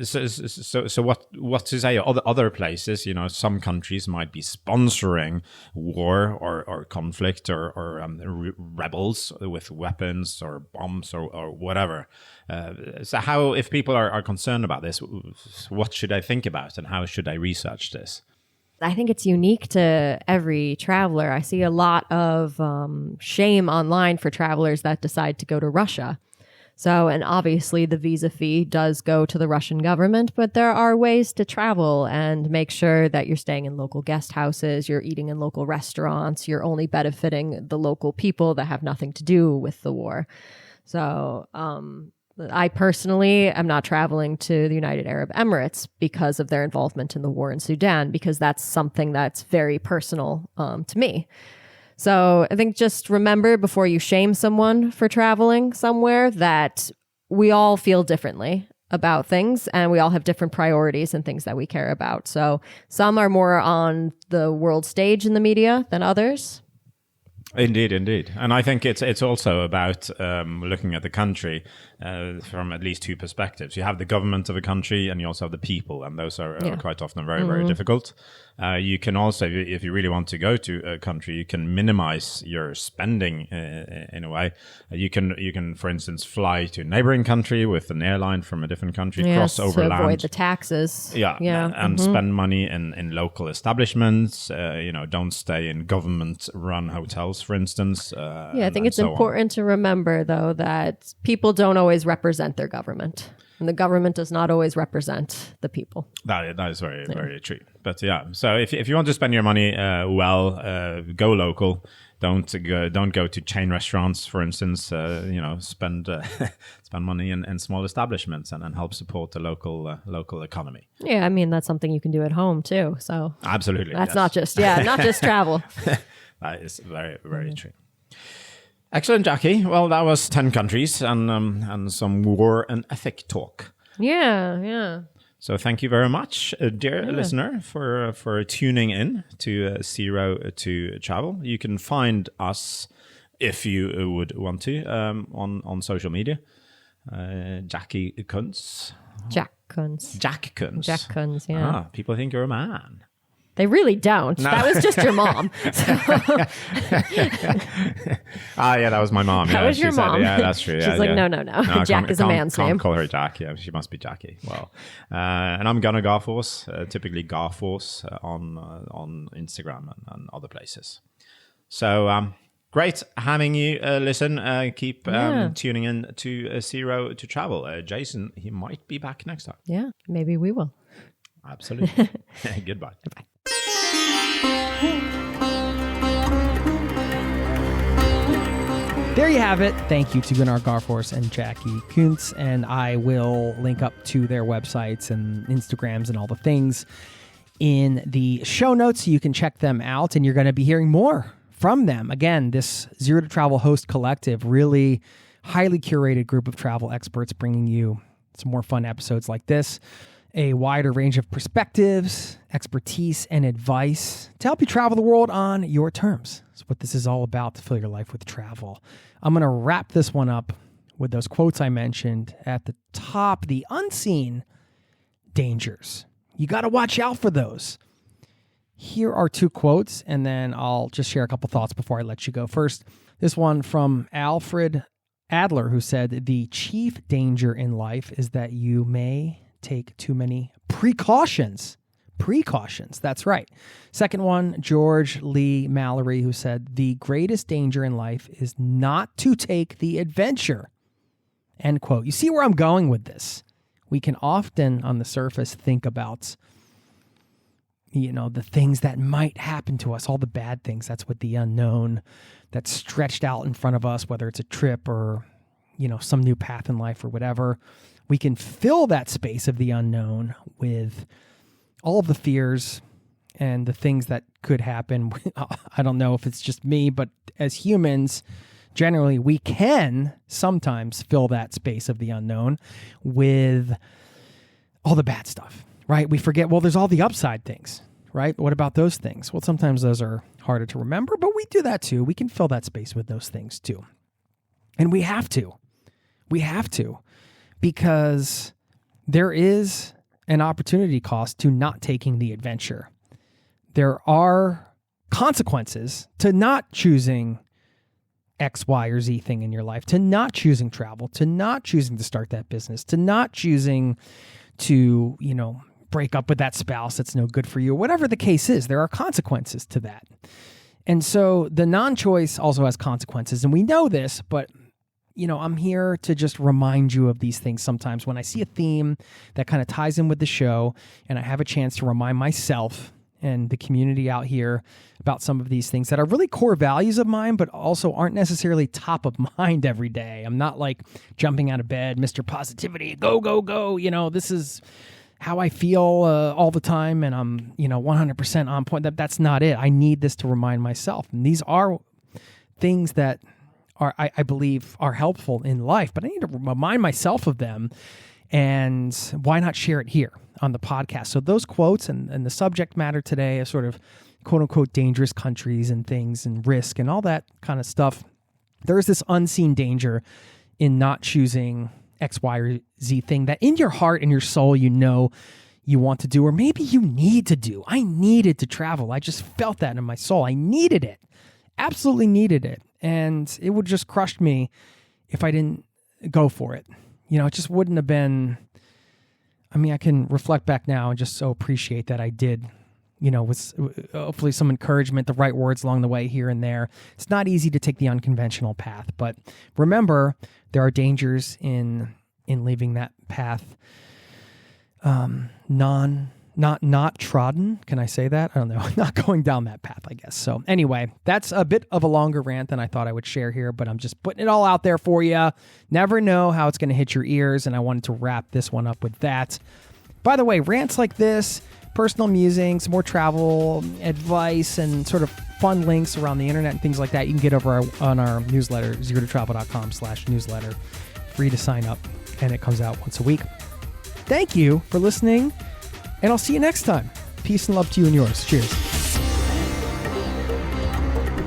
So what to say? Other places, some countries might be sponsoring war or conflict or rebels with weapons or bombs or whatever. So how, if people are concerned about this, what should I think about and how should I research this? I think it's unique to every traveler. I see a lot of shame online for travelers that decide to go to Russia. So, and obviously the visa fee does go to the Russian government, but there are ways to travel and make sure that you're staying in local guest houses, you're eating in local restaurants, you're only benefiting the local people that have nothing to do with the war. So, I personally am not traveling to the United Arab Emirates because of their involvement in the war in Sudan, because that's something that's very personal to me. So I think just remember before you shame someone for traveling somewhere that we all feel differently about things and we all have different priorities and things that we care about. So some are more on the world stage in the media than others. Indeed. And I think it's also about looking at the country from at least two perspectives. You have the government of a country and you also have the people, and those are quite often very, very difficult. You can also, if you really want to go to a country, you can minimize your spending in a way. You can, for instance, fly to a neighboring country with an airline from a different country, cross over land. To avoid the taxes. And spend money in local establishments. Don't stay in government-run hotels, for instance. I think it's important to remember, though, that people don't always represent their government. And the government does not always represent the people. That is very, very true. But so if you want to spend your money go local. Don't go to chain restaurants, for instance. Spend money in small establishments and help support the local economy. Yeah, I mean that's something you can do at home too. So absolutely, that's not just travel. That is very, very true. Excellent, Jacqui. Well, that was 10 countries and some war and ethic talk. Yeah. So thank you very much, dear listener, for tuning in to Zero to Travel. You can find us, if you would want to, on social media. Jacqui Kunz. Jacqui Kunz. Jacqui Kunz. Jacqui Kunz, yeah. People think you're a man. They really don't. No. That was just your mom. That was my mom. That was your mom. Yeah, that's true. She's like, no. Jack is a man's name. Can't call her Jack. Yeah, she must be Jacqui. Well, and I'm Gunnar Garfors, typically Garfors on Instagram and other places. So great having you listen. Keep tuning in to Zero to Travel. Jason, he might be back next time. Yeah, maybe we will. Absolutely. Goodbye. Goodbye. There you have it. Thank you to Gunnar Garfors and Jacqui Kunz, and I will link up to their websites and Instagrams and all the things in the show notes so you can check them out, and you're going to be hearing more from them. Again, this Zero to Travel host collective, really highly curated group of travel experts bringing you some more fun episodes like this. A wider range of perspectives, expertise, and advice to help you travel the world on your terms. That's what this is all about, to fill your life with travel. I'm going to wrap this one up with those quotes I mentioned at the top, the unseen dangers. You got to watch out for those. Here are 2 quotes, and then I'll just share a couple thoughts before I let you go. First, this one from Alfred Adler, who said, "The chief danger in life is that you may take too many precautions." Precautions, that's right. Second one, George Lee Mallory, who said, "The greatest danger in life is not to take the adventure." End quote. You see where I'm going with this? We can often, on the surface, think about, the things that might happen to us, all the bad things. That's what the unknown that's stretched out in front of us, whether it's a trip or, some new path in life or whatever. We can fill that space of the unknown with all of the fears and the things that could happen. I don't know if it's just me, but as humans, generally, we can sometimes fill that space of the unknown with all the bad stuff, right? We forget, well, there's all the upside things, right? What about those things? Well, sometimes those are harder to remember, but we do that too. We can fill that space with those things too. And we have to. We have to, because there is an opportunity cost to not taking the adventure. There are consequences to not choosing X, Y, or Z thing in your life, to not choosing travel, to not choosing to start that business, to not choosing to, break up with that spouse that's no good for you. Whatever the case is, there are consequences to that. And so the non-choice also has consequences. And we know this, but I'm here to just remind you of these things sometimes when I see a theme that kind of ties in with the show and I have a chance to remind myself and the community out here about some of these things that are really core values of mine, but also aren't necessarily top of mind every day. I'm not like jumping out of bed, Mr. Positivity, go, go, go. This is how I feel all the time, and I'm 100% on point. That's not it. I need this to remind myself. And these are things that I believe are helpful in life, but I need to remind myself of them. And why not share it here on the podcast? So those quotes and the subject matter today is sort of quote unquote dangerous countries and things and risk and all that kind of stuff. There is this unseen danger in not choosing X, Y, or Z thing that in your heart and your soul, you want to do, or maybe you need to do. I needed to travel. I just felt that in my soul. I needed it. Absolutely needed it. And it would just crush me if I didn't go for it. It just wouldn't have been, I can reflect back now and just so appreciate that I did, with hopefully some encouragement, the right words along the way here and there. It's not easy to take the unconventional path, but remember, there are dangers in leaving that path not trodden. Can I say that? I don't know. Not going down that path, I guess. So anyway, that's a bit of a longer rant than I thought I would share here, but I'm just putting it all out there for you. Never know how it's going to hit your ears, and I wanted to wrap this one up with that. By the way, rants like this, personal musings, more travel advice, and sort of fun links around the internet and things like that, you can get over on our newsletter, zerototravel.com/newsletter. Free to sign up, and it comes out once a week. Thank you for listening, and I'll see you next time. Peace and love to you and yours. Cheers.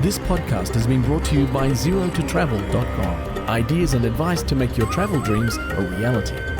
This podcast has been brought to you by zerototravel.com. Ideas and advice to make your travel dreams a reality.